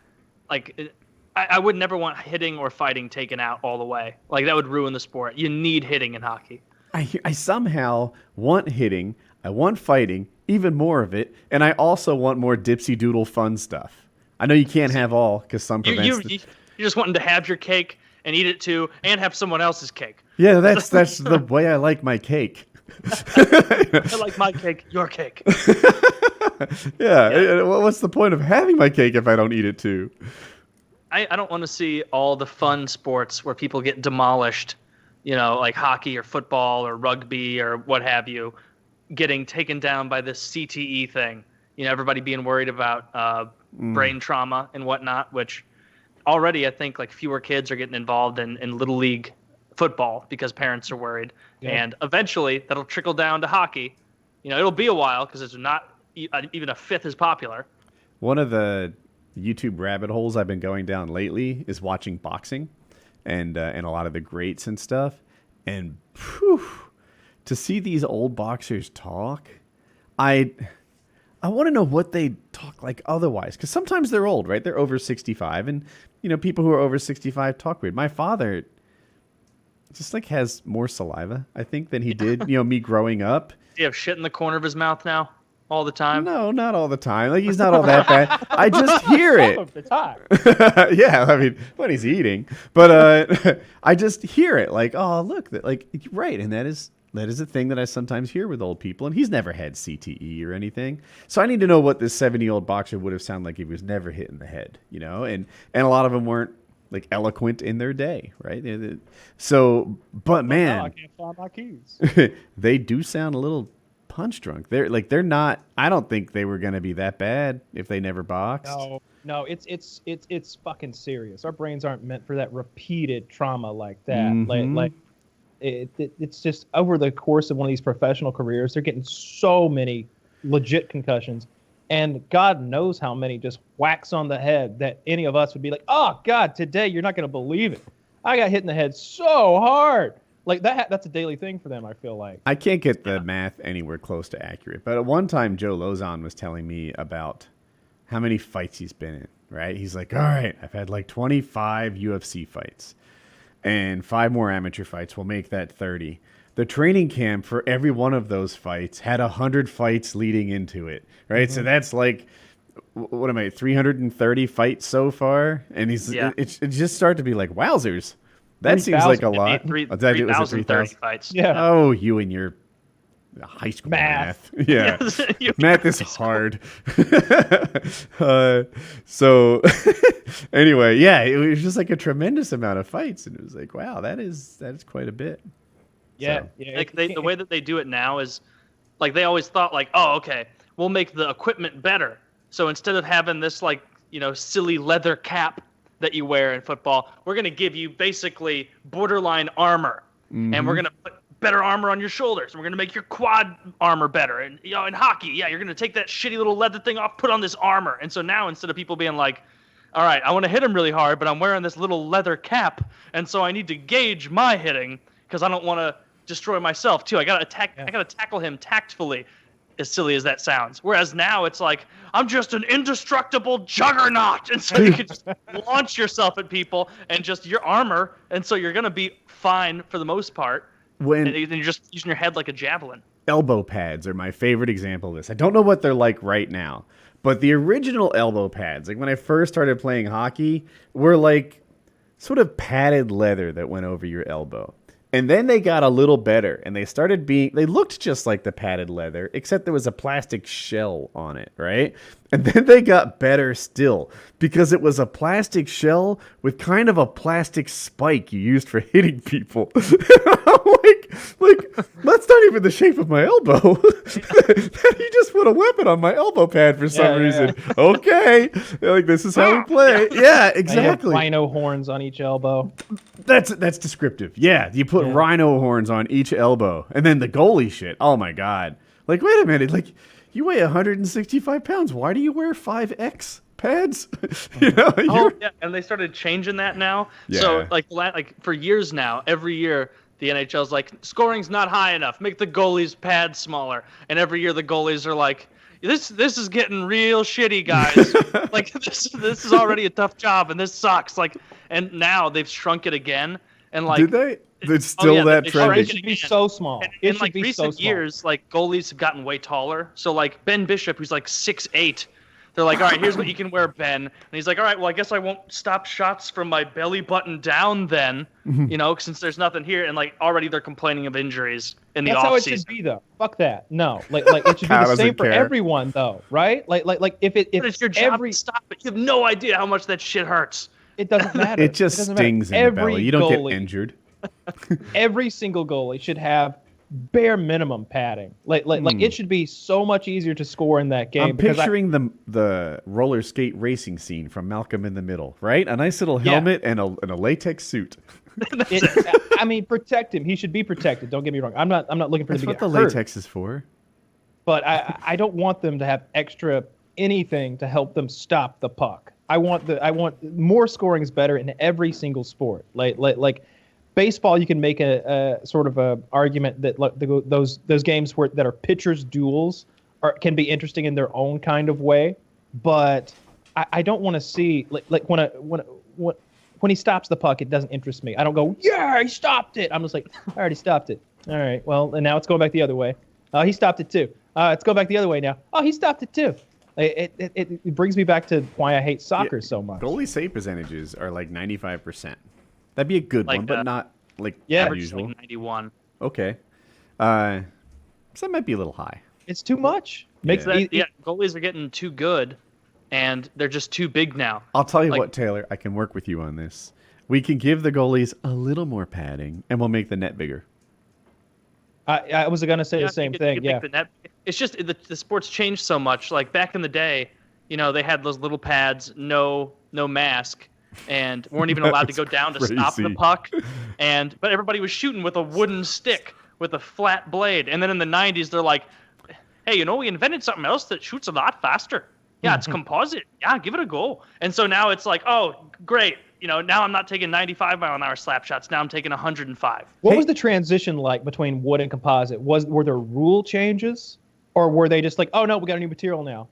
like, I would never want hitting or fighting taken out all the way. Like that would ruin the sport. You need hitting in hockey. I somehow want hitting, I want fighting, even more of it, and I also want more dipsy doodle fun stuff. I know you can't have all because some prevents. You're just wanting to have your cake and eat it too, and have someone else's cake. Yeah, that's the way I like my cake. I like my cake, your cake. Yeah, what's the point of having my cake if I don't eat it too? I don't want to see all the fun sports where people get demolished, you know, like hockey or football or rugby or what have you, getting taken down by this CTE thing. You know, everybody being worried about brain trauma and whatnot, which already I think like fewer kids are getting involved in little league football because parents are worried. Yeah. And eventually that'll trickle down to hockey. You know, it'll be a while because it's not even a fifth as popular. One of the YouTube rabbit holes I've been going down lately is watching boxing and a lot of the greats and stuff. And whew, to see these old boxers talk, I want to know what they talk like otherwise. Because sometimes they're old, right? They're over 65. And, you know, people who are over 65 talk weird. My father just like has more saliva, I think, than he did, you know, me growing up. Do you have shit in the corner of his mouth now all the time? No, not all the time. Like, he's not all that bad. I just hear Some it. of the time. Yeah, I mean, when he's eating. But I just hear it. Like, oh, look, like, right. And that is a thing that I sometimes hear with old people. And he's never had CTE or anything. So I need to know what this 70-year-old boxer would have sounded like if he was never hit in the head, you know? And a lot of them weren't, like, eloquent in their day, right? So, but man, Oh, I can't find my keys. they do sound a little punch drunk. They're not. I don't think they were gonna be that bad if they never boxed. No, it's fucking serious. Our brains aren't meant for that repeated trauma like that. Like it's just over the course of one of these professional careers, they're getting so many legit concussions, and God knows how many just whacks on the head that any of us would be like, oh God, today you're not gonna believe it. I got hit in the head so hard. Like that's a daily thing for them, I feel like. I can't get the math anywhere close to accurate, but at one time Joe Lozon was telling me about how many fights he's been in, right? He's like, all right, I've had like 25 UFC fights and 5 more amateur fights will make that 30. The training camp for every one of those fights had 100 fights leading into it, right? So that's like, what am I, 330 fights so far? And he's it just started to be like, wowzers. That seems like a lot. 3,030 fights. Yeah. Oh, you and your high school Math. math. Yeah, You- math is hard. So anyway, yeah, it was just like a tremendous amount of fights, and it was like, wow, that is quite a bit. Yeah, So. yeah. Like the way that they do it now is, like they always thought like, oh, okay, we'll make the equipment better. So instead of having this like, silly leather cap that you wear in football, we're gonna give you basically borderline armor, and we're gonna put better armor on your shoulders. And we're gonna make your quad armor better. And in hockey, yeah, you're gonna take that shitty little leather thing off, put on this armor. And so now instead of people being like, all right, I want to hit him really hard, but I'm wearing this little leather cap, and so I need to gauge my hitting because I don't want to destroy myself too. I gotta tackle him tactfully, as silly as that sounds. Whereas now it's like, I'm just an indestructible juggernaut, and so you can just launch yourself at people and just your armor, and so you're gonna be fine for the most part. When And you're just using your head like a javelin. elbow pads are my favorite example of this. I don't know what they're like right now, but the original elbow pads, like when I first started playing hockey, were like sort of padded leather that went over your elbow. And then they got a little better, and they looked just like the padded leather, except there was a plastic shell on it, right? And then they got better still, because it was a plastic shell with kind of a plastic spike you used for hitting people. like, that's not even the shape of my elbow. You just put a weapon on my elbow pad for some reason. Okay. Like, this is how we play. Yeah, exactly. Rhino horns on each elbow. That's descriptive. Yeah, you put rhino horns on each elbow, and then the goalie shit. Oh my god! Like, wait a minute. Like, you weigh 165 pounds. Why do you wear 5X pads? Oh yeah, and they started changing that now. Yeah. So like for years now, every year the NHL's like, scoring's not high enough. Make the goalies' pads smaller. And every year the goalies are like, this is getting real shitty, guys. Like this is already a tough job, and this sucks. Like, and now they've shrunk it again. And like, did they? It's still that they Oh, shrunk trendy. it should be so small. And It in should like be so recent small. years, like goalies have gotten way taller. So like Ben Bishop, who's like 6'8", they're like, all right, here's what you can wear, Ben. And he's like, all right, well, I guess I won't stop shots from my belly button down then, since there's nothing here. And like already they're complaining of injuries in the That's how it offseason. should be, though. Fuck that. No, like it should be Kyle the same doesn't for care. everyone, though, right? Like if But it's your job every, to stop it. You have no idea how much that shit hurts. it doesn't matter. It just doesn't matter. stings in the Every belly. You don't goalie, get injured. Every single goalie should have bare minimum padding. Like it should be so much easier to score in that game. I'm picturing the roller skate racing scene from Malcolm in the Middle, right? A nice little Yeah. helmet and a latex suit. I mean, protect him. He should be protected. Don't get me wrong. I'm not looking for him That's to what get the hurt. latex is for. But I don't want them to have extra anything to help them stop the puck. I want more scoring is better in every single sport. Like baseball, you can make a sort of a argument that those games that are pitchers duels can be interesting in their own kind of way. But I don't want to see like when he stops the puck, it doesn't interest me. I don't go, yeah, he stopped it. I'm just like, I already stopped it. All right, well, and now it's going back the other way. He stopped it too. Let's go back the other way now. Oh, he stopped it too. It brings me back to why I hate soccer so much. Goalie save percentages are like 95%. That'd be a good Like, one, but not like Average usual. like 91. Okay. So that might be a little high. It's too much. Makes Yeah. it, Yeah, goalies are getting too good, and they're just too big now. I'll tell you Like- what, Taylor, I can work with you on this. We can give the goalies a little more padding, and we'll make the net bigger. I was gonna say Yeah, the same you could thing. make Yeah. the net- It's just the sport's changed so much. Like back in the day, they had those little pads, no mask, and weren't even allowed to go down to stop the crazy. puck. But everybody was shooting with a wooden stick with a flat blade. And then in the 90s, they're like, hey, we invented something else that shoots a lot faster. Yeah, it's composite. Yeah, give it a go. And so now it's like, oh, great. Now I'm not taking 95-mile-an-hour slap shots. Now I'm taking 105. What was the transition like between wood and composite? Were there rule changes, or were they just like, oh no, we got a new material now?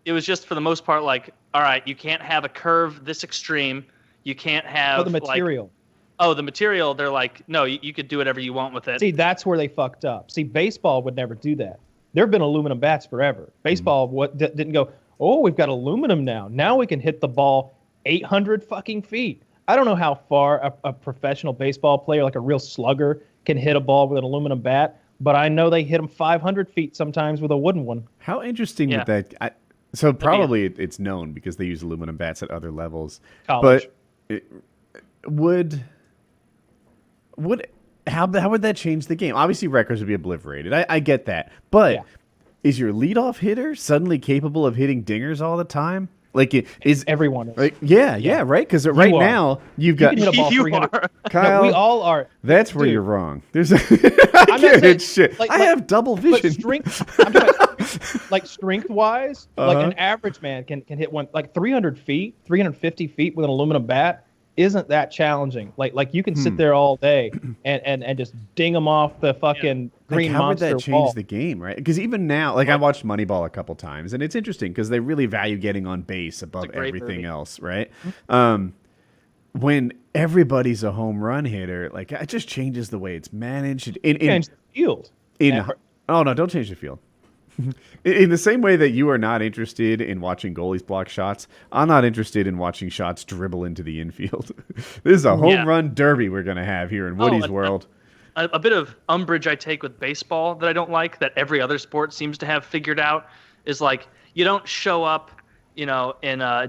It was just for the most part like, all right, you can't have a curve this extreme. You can't have Oh, the material. The material. They're like, no, you could do whatever you want with it. See, that's where they fucked up. See, baseball would never do that. There have been aluminum bats forever. Baseball didn't go, oh, we've got aluminum now. Now we can hit the ball 800 fucking feet. I don't know how far a professional baseball player, like a real slugger, can hit a ball with an aluminum bat. but I know they hit them 500 feet sometimes with a wooden one. How interesting Yeah. would that? So probably it's known because they use aluminum bats at other levels. College. But would how would that change the game? Obviously, records would be obliterated. I get that, but Yeah. is your leadoff hitter suddenly capable of hitting dingers all the time? Like is Everyone is. Like, yeah, right. Because right are. now you've You got can hit a ball You 300. are. Kyle. No, we all are. That's where Dude. you're wrong. There's I'm not can't saying, hit shit. like- I like- have double But vision. I'm talking about, like strength wise, like Uh-huh. an average man can hit one like 300 feet, 350 feet with an aluminum bat. Isn't that challenging? Like you can sit there all day and just ding them off the fucking green How would monster that change wall. the game, right? Because even now, like I watched Moneyball a couple times, and it's interesting because they really value getting on base above great everything movie. else, right? When everybody's a home run hitter, like it just changes the way it's managed. Change the field. Oh no, don't change the field. In the same way that you are not interested in watching goalies block shots, I'm not interested in watching shots dribble into the infield. This is a home run derby we're going to have here in Woody's world. A bit of umbrage I take with baseball that I don't like, that every other sport seems to have figured out, is like you don't show up, in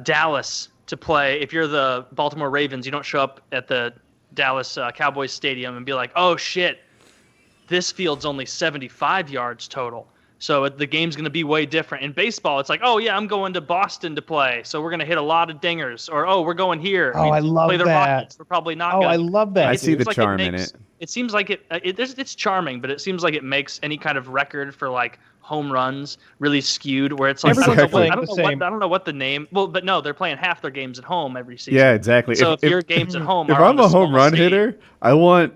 Dallas to play. If you're the Baltimore Ravens, you don't show up at the Dallas Cowboys Stadium and be like, oh shit, this field's only 75 yards total. So the game's going to be way different. In baseball, it's like, oh, yeah, I'm going to Boston to play, so we're going to hit a lot of dingers. Or, oh, we're going here. Oh, I love play the that. Rockets. We're probably not Oh, going I love that. I dude. see the It's like charm in it. It seems like it's charming, but it seems like it makes any kind of record for like home runs really skewed. Where it's like Everyone's I playing don't the know what same. I don't know what the name. Well, but no, they're playing half their games at home every season. Yeah, exactly. So if your games at home, If are I'm on a home small run stage- hitter, I want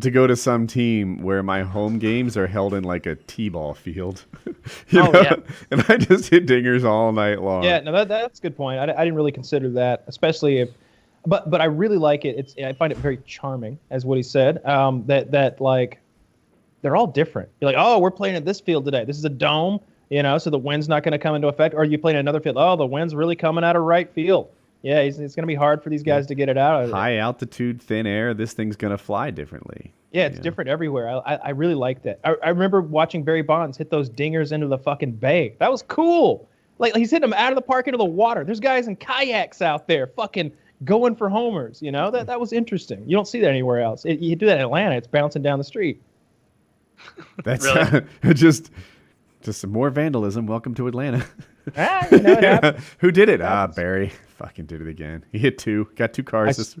to go to some team where my home games are held in like a t-ball field. Oh, yeah. And I just hit dingers all night long. Yeah, no, that's a good point. I didn't really consider that, especially if, but I really like it. I find it very charming, as Woody said. That like, they're all different. You're like, oh, we're playing at this field today. This is a dome, so the wind's not going to come into effect. Or you playing another field. Oh, the wind's really coming out of right field. Yeah, it's going to be hard for these guys to get it out of there. High altitude, thin air. This thing's gonna fly differently. Yeah, it's different everywhere. I really like that. I remember watching Barry Bonds hit those dingers into the fucking bay. That was cool. Like he's hitting them out of the park into the water. There's guys in kayaks out there fucking going for homers. That was interesting. You don't see that anywhere else. You do that in Atlanta. It's bouncing down the street. That's Really? just some more vandalism. Welcome to Atlanta. It happens. Who did it? Barry. Fucking did it again. He hit two. Got two cars.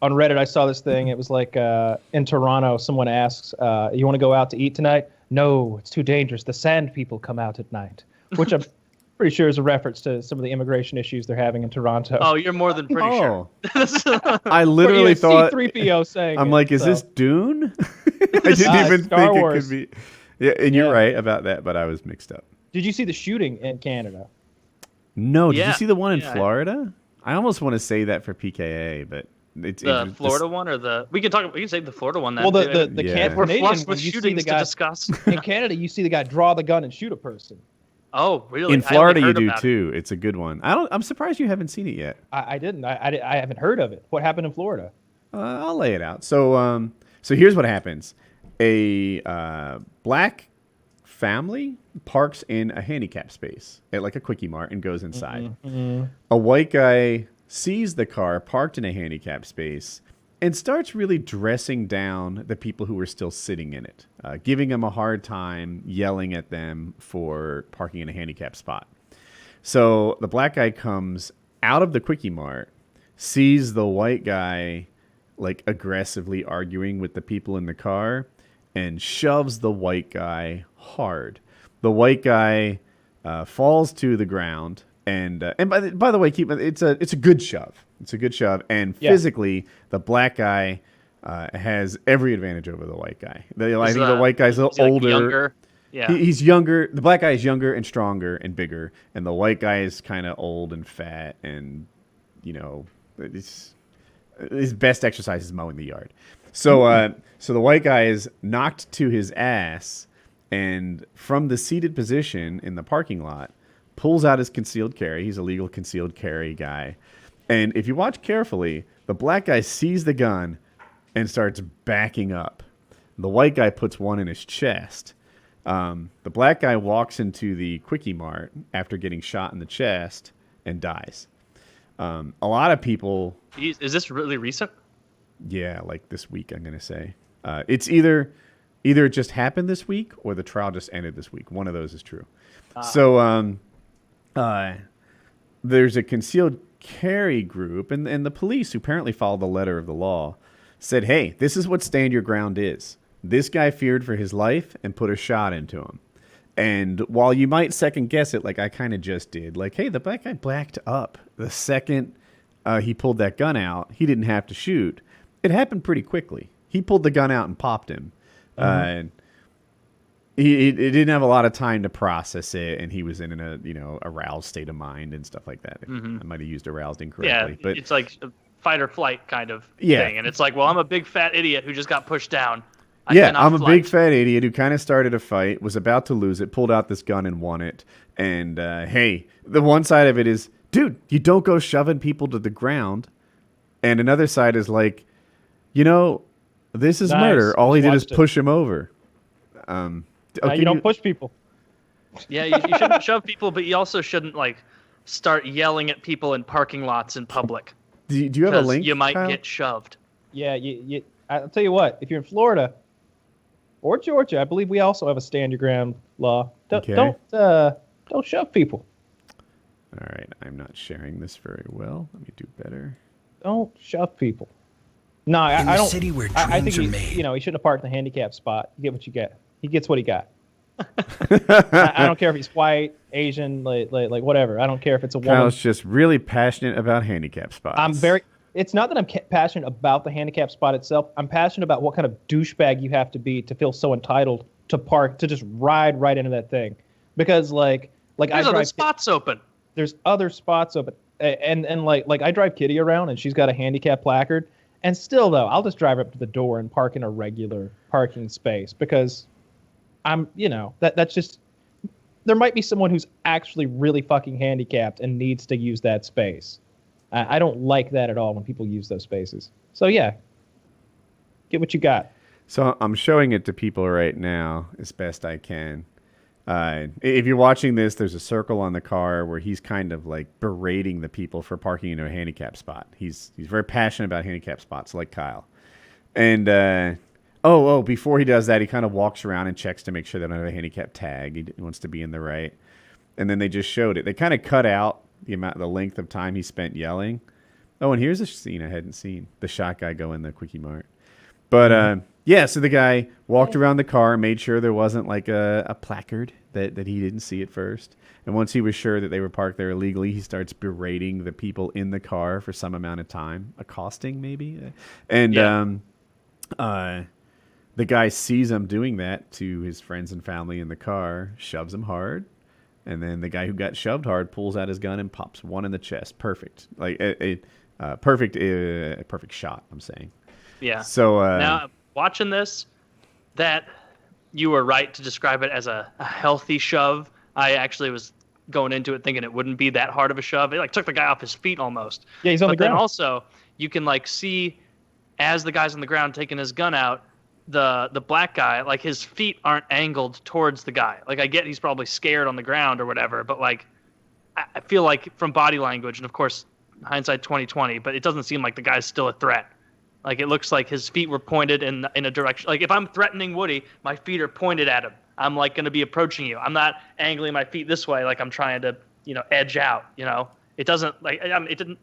On Reddit, I saw this thing. It was like in Toronto, someone asks, you want to go out to eat tonight? No, it's too dangerous. The sand people come out at night, which I'm pretty sure is a reference to some of the immigration issues they're having in Toronto. Oh, you're more than pretty sure. I literally thought. C-3PO saying I'm it, like, is so. this Dune? I didn't even Star think Wars. it could be. Yeah, and you're Yeah. right about that, but I was mixed up. Did you see the shooting in Canada? No, did you Yeah. see the one in Yeah. Florida? I almost want to say that for PKA, but it's The Florida one or we can say the Florida one. Well, the Yeah. we're Canadian flushed one, with you see shootings the to guy discuss. in Canada. You see the guy draw the gun and shoot a person. Oh, really? In I only Florida, you heard do about it. too. It's a good one. I'm surprised you haven't seen it yet. I didn't. I haven't heard of it. What happened in Florida? I'll lay it out. So here's what happens: a black family parks in a handicap space at like a Quickie Mart and goes inside. A white guy sees the car parked in a handicap space and starts really dressing down the people who were still sitting in it, giving them a hard time, yelling at them for parking in a handicap spot. So the black guy comes out of the Quickie Mart, sees the white guy like aggressively arguing with the people in the car, and shoves the white guy hard. The white guy falls to the ground, and by the way, it's a good shove. It's a good shove, and physically, the black guy has every advantage over the white guy. I think the white guy's a little older. Like younger. Yeah. He's younger. The black guy is younger and stronger and bigger, and the white guy is kind of old and fat, and his best exercise is mowing the yard. So the white guy is knocked to his ass, and from the seated position in the parking lot, pulls out his concealed carry. He's a legal concealed carry guy. And if you watch carefully, the black guy sees the gun and starts backing up. The white guy puts one in his chest. The black guy walks into the Quickie Mart after getting shot in the chest and dies. A lot of people... Is this really recent? Yeah, like this week, I'm going to say. It's either it just happened this week or the trial just ended this week. One of those is true. So there's a concealed carry group, and the police, who apparently followed the letter of the law, said, hey, this is what stand your ground is. This guy feared for his life and put a shot into him. And while you might second guess it, like I kind of just did, like, hey, the black guy blacked up the second he pulled that gun out. He didn't have to shoot. It happened pretty quickly. He pulled the gun out and popped him. He didn't have a lot of time to process it, and he was in a aroused state of mind and stuff like that. I might have used aroused incorrectly. Yeah, but it's like a fight or flight kind of thing. And it's like, well, I'm a big fat idiot who just got pushed down. I'm a big fat idiot who kind of started a fight, was about to lose it, pulled out this gun and won it. And, hey, the one side of it is, dude, you don't go shoving people to the ground. And another side is like, this is murder. All he did is push him over. You don't push people. Yeah, you shouldn't shove people, but you also shouldn't, like, start yelling at people in parking lots in public. Do you have a link, you might Kyle? get shoved. Yeah, I'll tell you what. If you're in Florida or Georgia, I believe we also have a stand your ground law. Don't shove people. All right, I'm not sharing this very well. Let me do better. Don't shove people. No, I don't. City where I think dreams are made. he shouldn't have parked in the handicap spot. You get what you get. He gets what he got. I don't care if he's white, Asian, like whatever. I don't care if it's a woman. Kyle's just really passionate about handicap spots. It's not that I'm passionate about the handicap spot itself. I'm passionate about what kind of douchebag you have to be to feel so entitled to just ride right into that thing. Because there's other spots open. There's other spots open, and like I drive Kitty around, and she's got a handicap placard, and still though I'll just drive up to the door and park in a regular parking space because I'm that's just, there might be someone who's actually really fucking handicapped and needs to use that space. I don't like that at all when people use those spaces. So yeah, get what you got. So I'm showing it to people right now as best I can. If you're watching this, there's a circle on the car where he's kind of like berating the people for parking into a handicap spot. He's very passionate about handicap spots, like Kyle. And before he does that, he kind of walks around and checks to make sure they don't have a handicap tag. He wants to be in the right. And then they just showed it. They kind of cut out the length of time he spent yelling. Oh, and here's a scene I hadn't seen. The shot guy go in the Quickie Mart. But so the guy walked around the car, made sure there wasn't like a placard that he didn't see at first. And once he was sure that they were parked there illegally, he starts berating the people in the car for some amount of time, accosting maybe. And the guy sees him doing that to his friends and family in the car, shoves him hard. And then the guy who got shoved hard pulls out his gun and pops one in the chest. Perfect. Like a perfect shot, I'm saying. Yeah. So now, watching this, that you were right to describe it as a healthy shove. I actually was going into it thinking it wouldn't be that hard of a shove. It like took the guy off his feet almost. Yeah, he's on the ground. But then also, you can like see as the guy's on the ground taking his gun out, the black guy, like his feet aren't angled towards the guy. Like I get he's probably scared on the ground or whatever, but like I feel like from body language, and of course hindsight 2020, but it doesn't seem like the guy's still a threat. Like it looks like his feet were pointed in a direction. Like if I'm threatening Woody, my feet are pointed at him. I'm like going to be approaching you. I'm not angling my feet this way like I'm trying to, edge out, It doesn't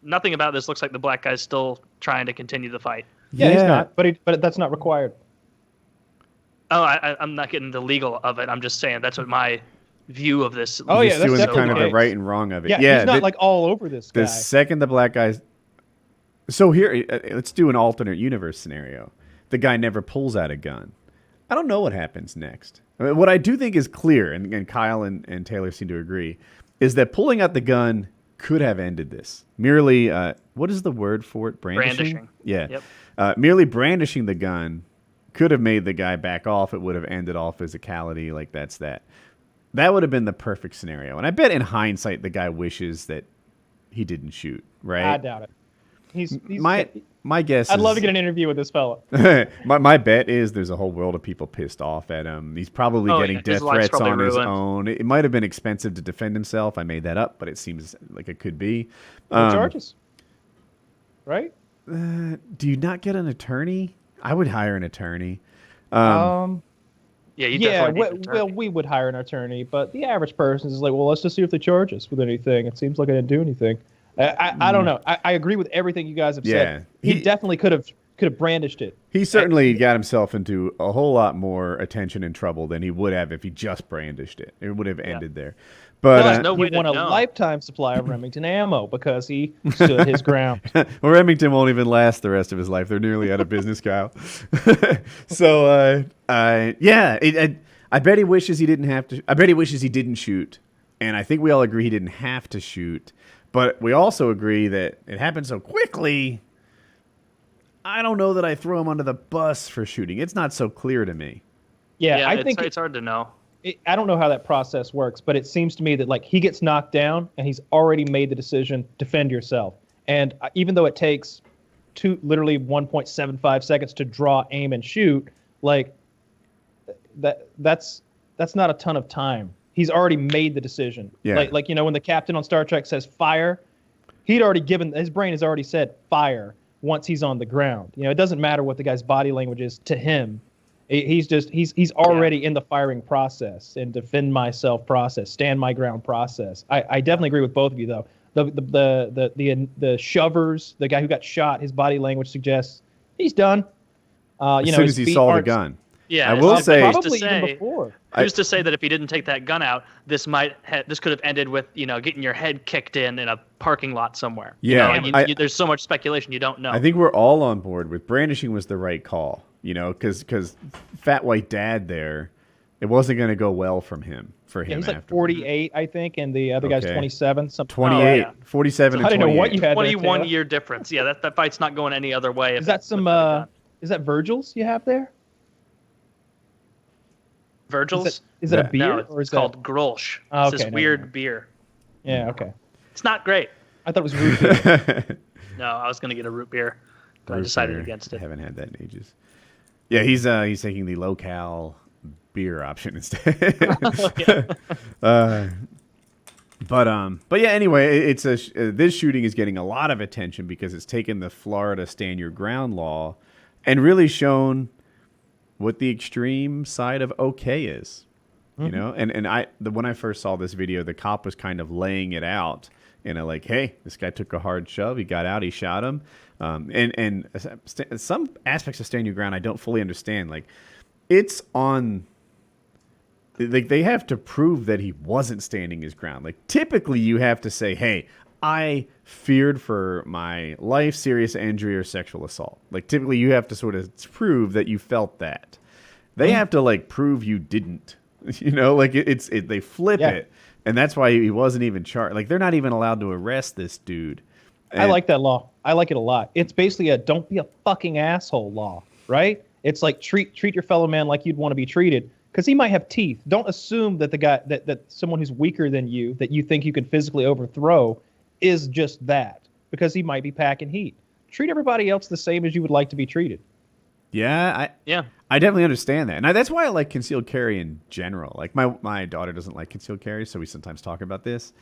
nothing about this looks like the black guy's still trying to continue the fight. Yeah. He's not, but that's not required. Oh, I'm not getting the legal of it. I'm just saying that's what my view of this. Oh, yeah, that's doing definitely kind of the the right and wrong of it. Yeah, he's not like all over this guy. The second the black guy's... So here, let's do an alternate universe scenario. The guy never pulls out a gun. I don't know what happens next. I mean, what I do think is clear, and Kyle and Taylor seem to agree, is that pulling out the gun could have ended this. Merely, what is the word for it? Brandishing? Yeah. Yep. Merely brandishing the gun could have made the guy back off. It would have ended all physicality. Like, that's that. That would have been the perfect scenario. And I bet in hindsight, the guy wishes that he didn't shoot, right? I doubt it. my guess I'd is, love to get an interview with this fella. my bet is there's a whole world of people pissed off at him. He's probably getting His death life's threats probably on his ruined. own. It might have been expensive to defend himself. I made that up, but it seems like it could be. No charges. Right? Do you not get an attorney? I would hire an attorney. Yeah, you definitely need an well, attorney. we would hire an attorney, but the average person is like, well, let's just see if they charge us with anything. It seems like I didn't do anything. I don't know. I agree with everything you guys have said. Yeah. He definitely could have brandished it. He certainly got himself into a whole lot more attention and trouble than he would have if he just brandished it. It would have ended there. But There's no way he to won a know. lifetime supply of Remington ammo because he stood his ground. well, Remington won't even last the rest of his life. They're nearly out of business, Kyle. So, I bet he wishes he didn't have to. I bet he wishes he didn't shoot. And I think we all agree he didn't have to shoot. But we also agree that it happened so quickly. I don't know that I throw him under the bus for shooting. It's not so clear to me. Yeah, I think it's hard to know. I don't know how that process works, but it seems to me that like he gets knocked down and he's already made the decision, defend yourself. And even though it takes literally 1.75 seconds to draw, aim, and shoot, like that's not a ton of time. He's already made the decision. Yeah. Like when the captain on Star Trek says fire, his brain has already said fire once he's on the ground. It doesn't matter what the guy's body language is to him. He's already in the firing process and defend myself process, stand my ground process. I definitely agree with both of you though. The shovers, the guy who got shot, his body language suggests he's done. As soon as he saw the gun. Yeah, I will say, probably even before. Who's to say that if he didn't take that gun out, this could have ended with getting your head kicked in a parking lot somewhere. Yeah, There's so much speculation you don't know. I think we're all on board with brandishing was the right call. Because Fat White Dad there, it wasn't going to go well for him. Yeah, he's like 48, I think, and the other guy's 27. 28, 47, and 28. I didn't know what you had. 21-year difference. Yeah, that fight's not going any other way. Is that is that Virgil's you have there? Virgil's? Is it a beer? No, it's called Grolsch. Oh, It's this weird beer. Yeah, okay. It's not great. I thought it was root beer. No, I was going to get a root beer, but I decided against it. I haven't had that in ages. Yeah, he's taking the low-cal beer option instead. But yeah, anyway, it's this shooting is getting a lot of attention because it's taken the Florida stand your ground law and really shown what the extreme side of okay is. And when I first saw this video, the cop was kind of laying it out like, hey, this guy took a hard shove, he got out, he shot him. And some aspects of stand your ground I don't fully understand. Like, it's on. Like, they have to prove that he wasn't standing his ground. Like, typically you have to say, hey, I feared for my life, serious injury, or sexual assault. Like, typically you have to sort of prove that you felt that. They have to prove you didn't. They flip it, and that's why he wasn't even charged. Like, they're not even allowed to arrest this dude. I like that law. I like it a lot. It's basically a don't be a fucking asshole law, right? It's like treat your fellow man like you'd want to be treated, because he might have teeth. Don't assume that the guy that someone who's weaker than you, that you think you can physically overthrow, is just that, because he might be packing heat. Treat everybody else the same as you would like to be treated. Yeah, I definitely understand that. And that's why I like concealed carry in general. Like, my daughter doesn't like concealed carry, so we sometimes talk about this.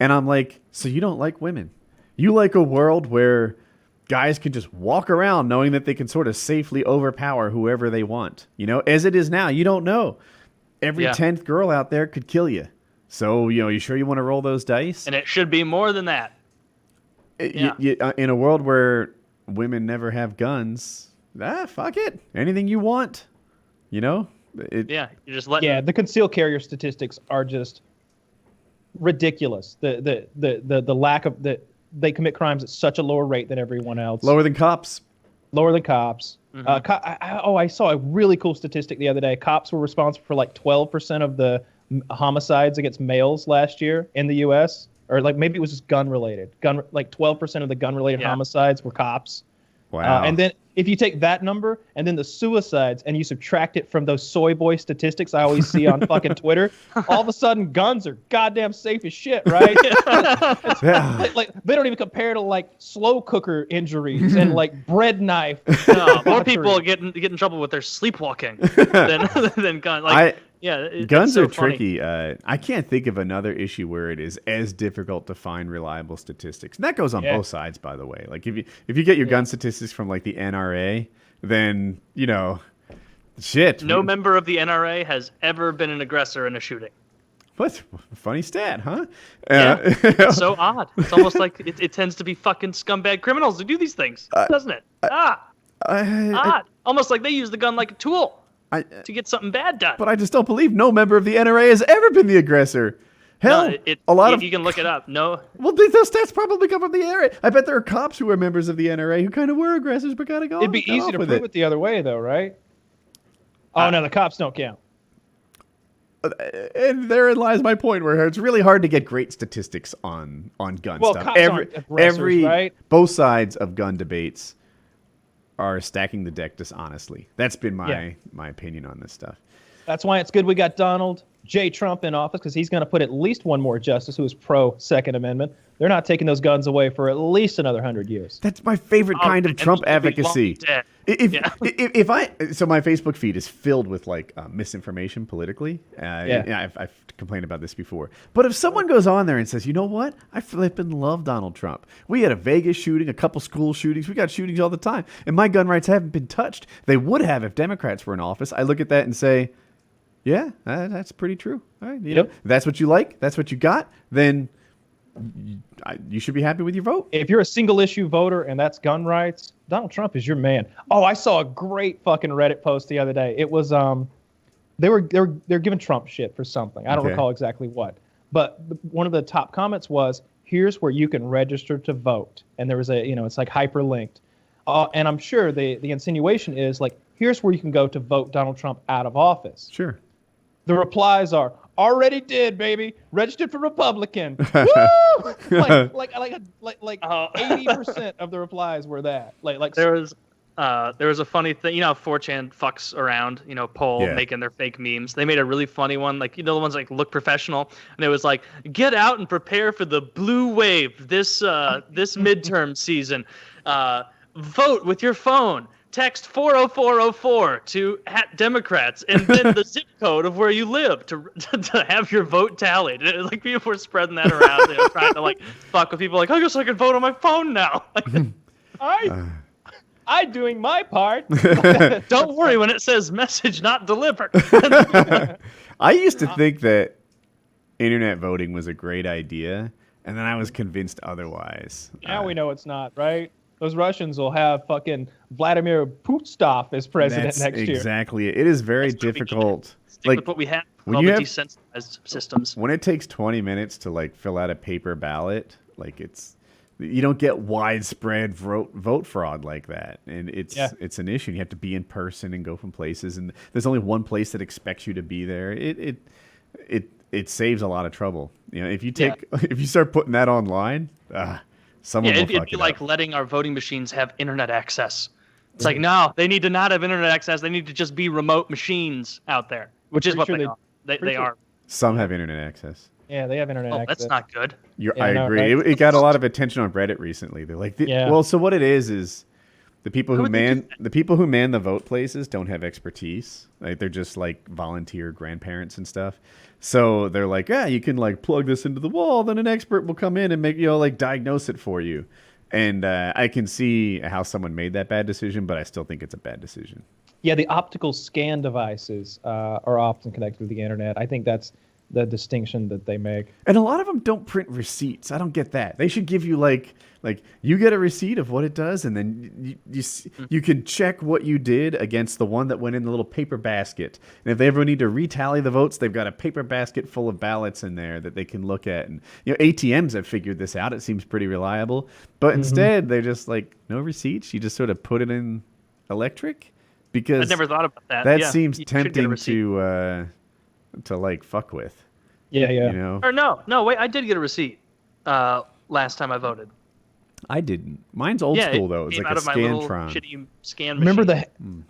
And I'm like, so you don't like women? You like a world where guys can just walk around knowing that they can sort of safely overpower whoever they want. As it is now, you don't know. Every 10th girl out there could kill you. So, you sure you want to roll those dice? And it should be more than that. In a world where women never have guns, fuck it. Anything you want. You're just letting. Yeah, the concealed carrier statistics are just ridiculous. The lack of they commit crimes at such a lower rate than everyone else. Lower than cops. Mm-hmm. I saw a really cool statistic the other day. Cops were responsible for 12% of the homicides against males last year in the U.S. Or maybe it was just gun related. 12% of the gun related homicides were cops. Wow. And then if you take that number and then the suicides and you subtract it from those soy boy statistics I always see on fucking Twitter, all of a sudden guns are goddamn safe as shit, right? Yeah. like they don't even compare to like slow cooker injuries and like bread knife. No, more people get in trouble with their sleepwalking than gun. Like, Guns it's so are funny. tricky. I can't think of another issue where it is as difficult to find reliable statistics. And that goes on both sides, by the way. Like if you get your gun statistics from like the NRA, then shit. No member of the NRA has ever been an aggressor in a shooting. What funny stat, huh? Yeah, it's so odd. It's almost like it tends to be fucking scumbag criminals who do these things, doesn't it? Odd. Almost like they use the gun like a tool to get something bad done. But I just don't believe no member of the NRA has ever been the aggressor. Hell, you can look it up. No. Well, those stats probably come from the NRA. I bet there are cops who are members of the NRA who kind of were aggressors, but gotta go. It'd be easy to prove it the other way, though, right? Oh no, the cops don't count. And therein lies my point, where it's really hard to get great statistics on gun stuff. Cops aren't aggressors, right? Both sides of gun debates are stacking the deck dishonestly. That's been my opinion on this stuff. That's why it's good we got Donald J. Trump in office, because he's going to put at least one more justice who is pro Second Amendment. They're not taking those guns away for at least another 100 years. That's my favorite kind of Trump advocacy. If my Facebook feed is filled with like misinformation politically. I've complained about this before. But if someone goes on there and says, you know what, I flippin' love Donald Trump. We had a Vegas shooting, a couple school shootings. We got shootings all the time, and my gun rights haven't been touched. They would have if Democrats were in office. I look at that and say, yeah, that's pretty true. All right, you know, if that's what you like, that's what you got, then you should be happy with your vote. If you're a single issue voter and that's gun rights, Donald Trump is your man. Oh, I saw a great fucking Reddit post the other day. It was they're giving Trump shit for something. I don't recall exactly what. But one of the top comments was, here's where you can register to vote. And there was it's like hyperlinked. And I'm sure the insinuation is like, here's where you can go to vote Donald Trump out of office. Sure. The replies are, already did, baby. Registered for Republican. Woo! like 80% of the replies were that. There was a funny thing. You know, 4chan fucks around. Poll making their fake memes. They made a really funny one. Like, the ones like look professional, and it was like, get out and prepare for the blue wave this midterm season. Vote with your phone. Text 40404 to @Democrats and then the zip code of where you live to have your vote tallied. And it was like people were spreading that around. They were trying to like fuck with people. Like, I guess I can vote on my phone now. I doing my part. Don't worry when it says message not delivered. I used to think that internet voting was a great idea, and then I was convinced otherwise. Now we know it's not, right? Those Russians will have fucking Vladimir Putin as president next year. Exactly. It is very difficult. Stick with what we have. When all you the have decentralized systems. When it takes 20 minutes to like fill out a paper ballot, like you don't get widespread vote fraud like that, and it's an issue. You have to be in person and go from places, and there's only one place that expects you to be there. It saves a lot of trouble. If you start putting that online. Someone will fuck it'd be like letting our voting machines have internet access. It's like, no, they need to not have internet access. They need to just be remote machines out there, which is what they are. They are. Some have internet access. Yeah, they have internet access. That's not good. I agree. Right? It got a lot of attention on Reddit recently. They're like, well, so what it is the people who man the vote places don't have expertise. Like they're just like volunteer grandparents and stuff. So they're like, you can like plug this into the wall, then an expert will come in and make like diagnose it for you. And I can see how someone made that bad decision, but I still think it's a bad decision. Yeah, the optical scan devices are often connected to the internet. I think that's the distinction that they make. And a lot of them don't print receipts. I don't get that. They should give you like you get a receipt of what it does, and then you can check what you did against the one that went in the little paper basket. And if they ever need to retally the votes, they've got a paper basket full of ballots in there that they can look at. And ATMs have figured this out. It seems pretty reliable. But instead, they're just like, no receipts. You just sort of put it in electric, because I never thought about that. That seems tempting to like fuck with. Yeah. Or no, wait, I did get a receipt last time I voted. I didn't. Mine's old school though. It's came like out a of my little Scantron. shitty scan Remember machine.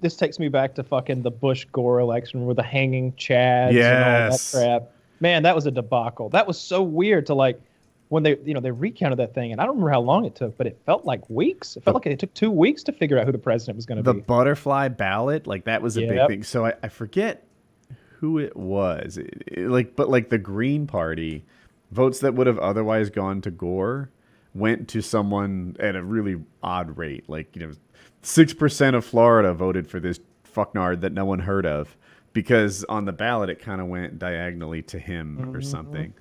this takes me back to fucking the Bush Gore election with the hanging chads Yes. and all that crap. Man, that was a debacle. That was so weird to like when they recounted that thing, and I don't remember how long it took, but it felt like weeks. It felt like it took 2 weeks to figure out who the president was going to The be. butterfly ballot, like that was a big Yep. thing. So I forget who it was. But the Green Party, votes that would have otherwise gone to Gore went to someone at a really odd rate. 6% of Florida voted for this fucknard that no one heard of because on the ballot it kind of went diagonally to him or something.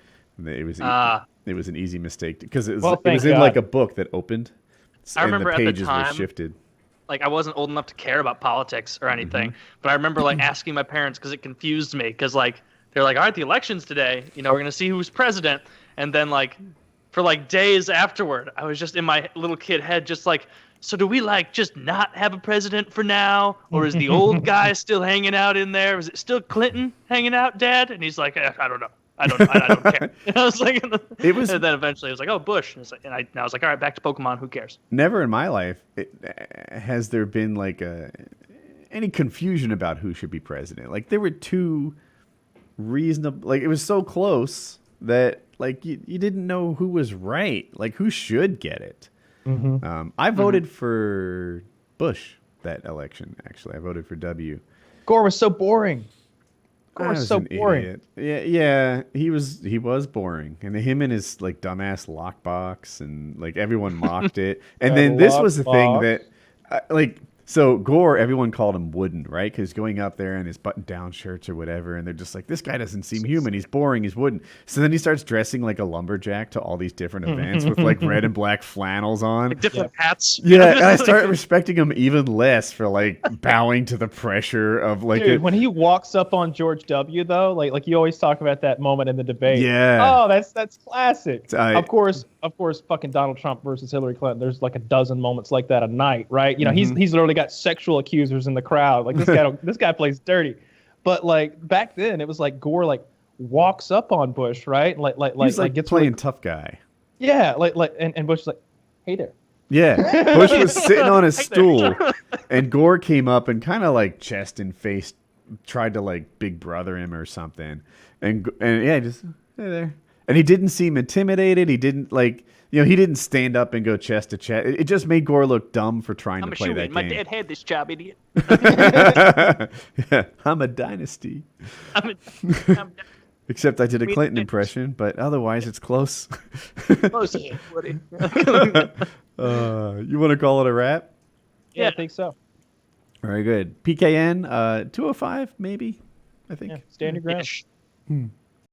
It was an easy mistake because it was in like a book that opened. I remember and the at the pages time, were shifted. Like I wasn't old enough to care about politics or anything, but I remember like asking my parents because it confused me because like they're like, all right, the election's today, we're gonna see who's president, and then like for like days afterward, I was just in my little kid head just like, so do we like just not have a president for now, or is the old guy still hanging out in there? Is it still Clinton hanging out, Dad? And he's like, I don't know. I don't care. And I was like, and then eventually it was like, oh, Bush. And I was like, all right, back to Pokemon. Who cares? Never in my life has there been like any confusion about who should be president. Like there were two reasonable. Like it was so close that like you didn't know who was right. Like who should get it. I voted for Bush that election. Actually, I voted for W. Gore was so boring. Gore was so boring. Idiot. Yeah, he was boring, and him and his like dumbass lockbox, and like everyone mocked it. And then this was the thing that, so Gore, everyone called him wooden, right? Because going up there in his button-down shirts or whatever, and they're just like, this guy doesn't seem human. He's boring. He's wooden. So then he starts dressing like a lumberjack to all these different events with like red and black flannels on. Like different hats. Yeah, and I start respecting him even less for like bowing to the pressure of like. Dude, when he walks up on George W. though, like you always talk about that moment in the debate. Yeah. Oh, that's classic. Of course, fucking Donald Trump versus Hillary Clinton. There's like a dozen moments like that a night, right? He's literally got sexual accusers in the crowd. Like this guy plays dirty. But like back then, it was like Gore like walks up on Bush, right? He's like gets playing tough guy. Yeah, and Bush is like, hey there. Yeah, Bush was sitting on his stool, and Gore came up and kind of like chest and face tried to like big brother him or something, and yeah, just hey there. And he didn't seem intimidated. He didn't like, he didn't stand up and go chest to chest. It just made Gore look dumb for trying to play that game. My dad had this job, idiot. Yeah, I'm a dynasty. Except I did a Clinton impression, but otherwise it's close. Close here, Woody. You want to call it a wrap? Yeah, I think so. Very good. PKN 205 maybe, I think. Yeah, stand your ground. Ish.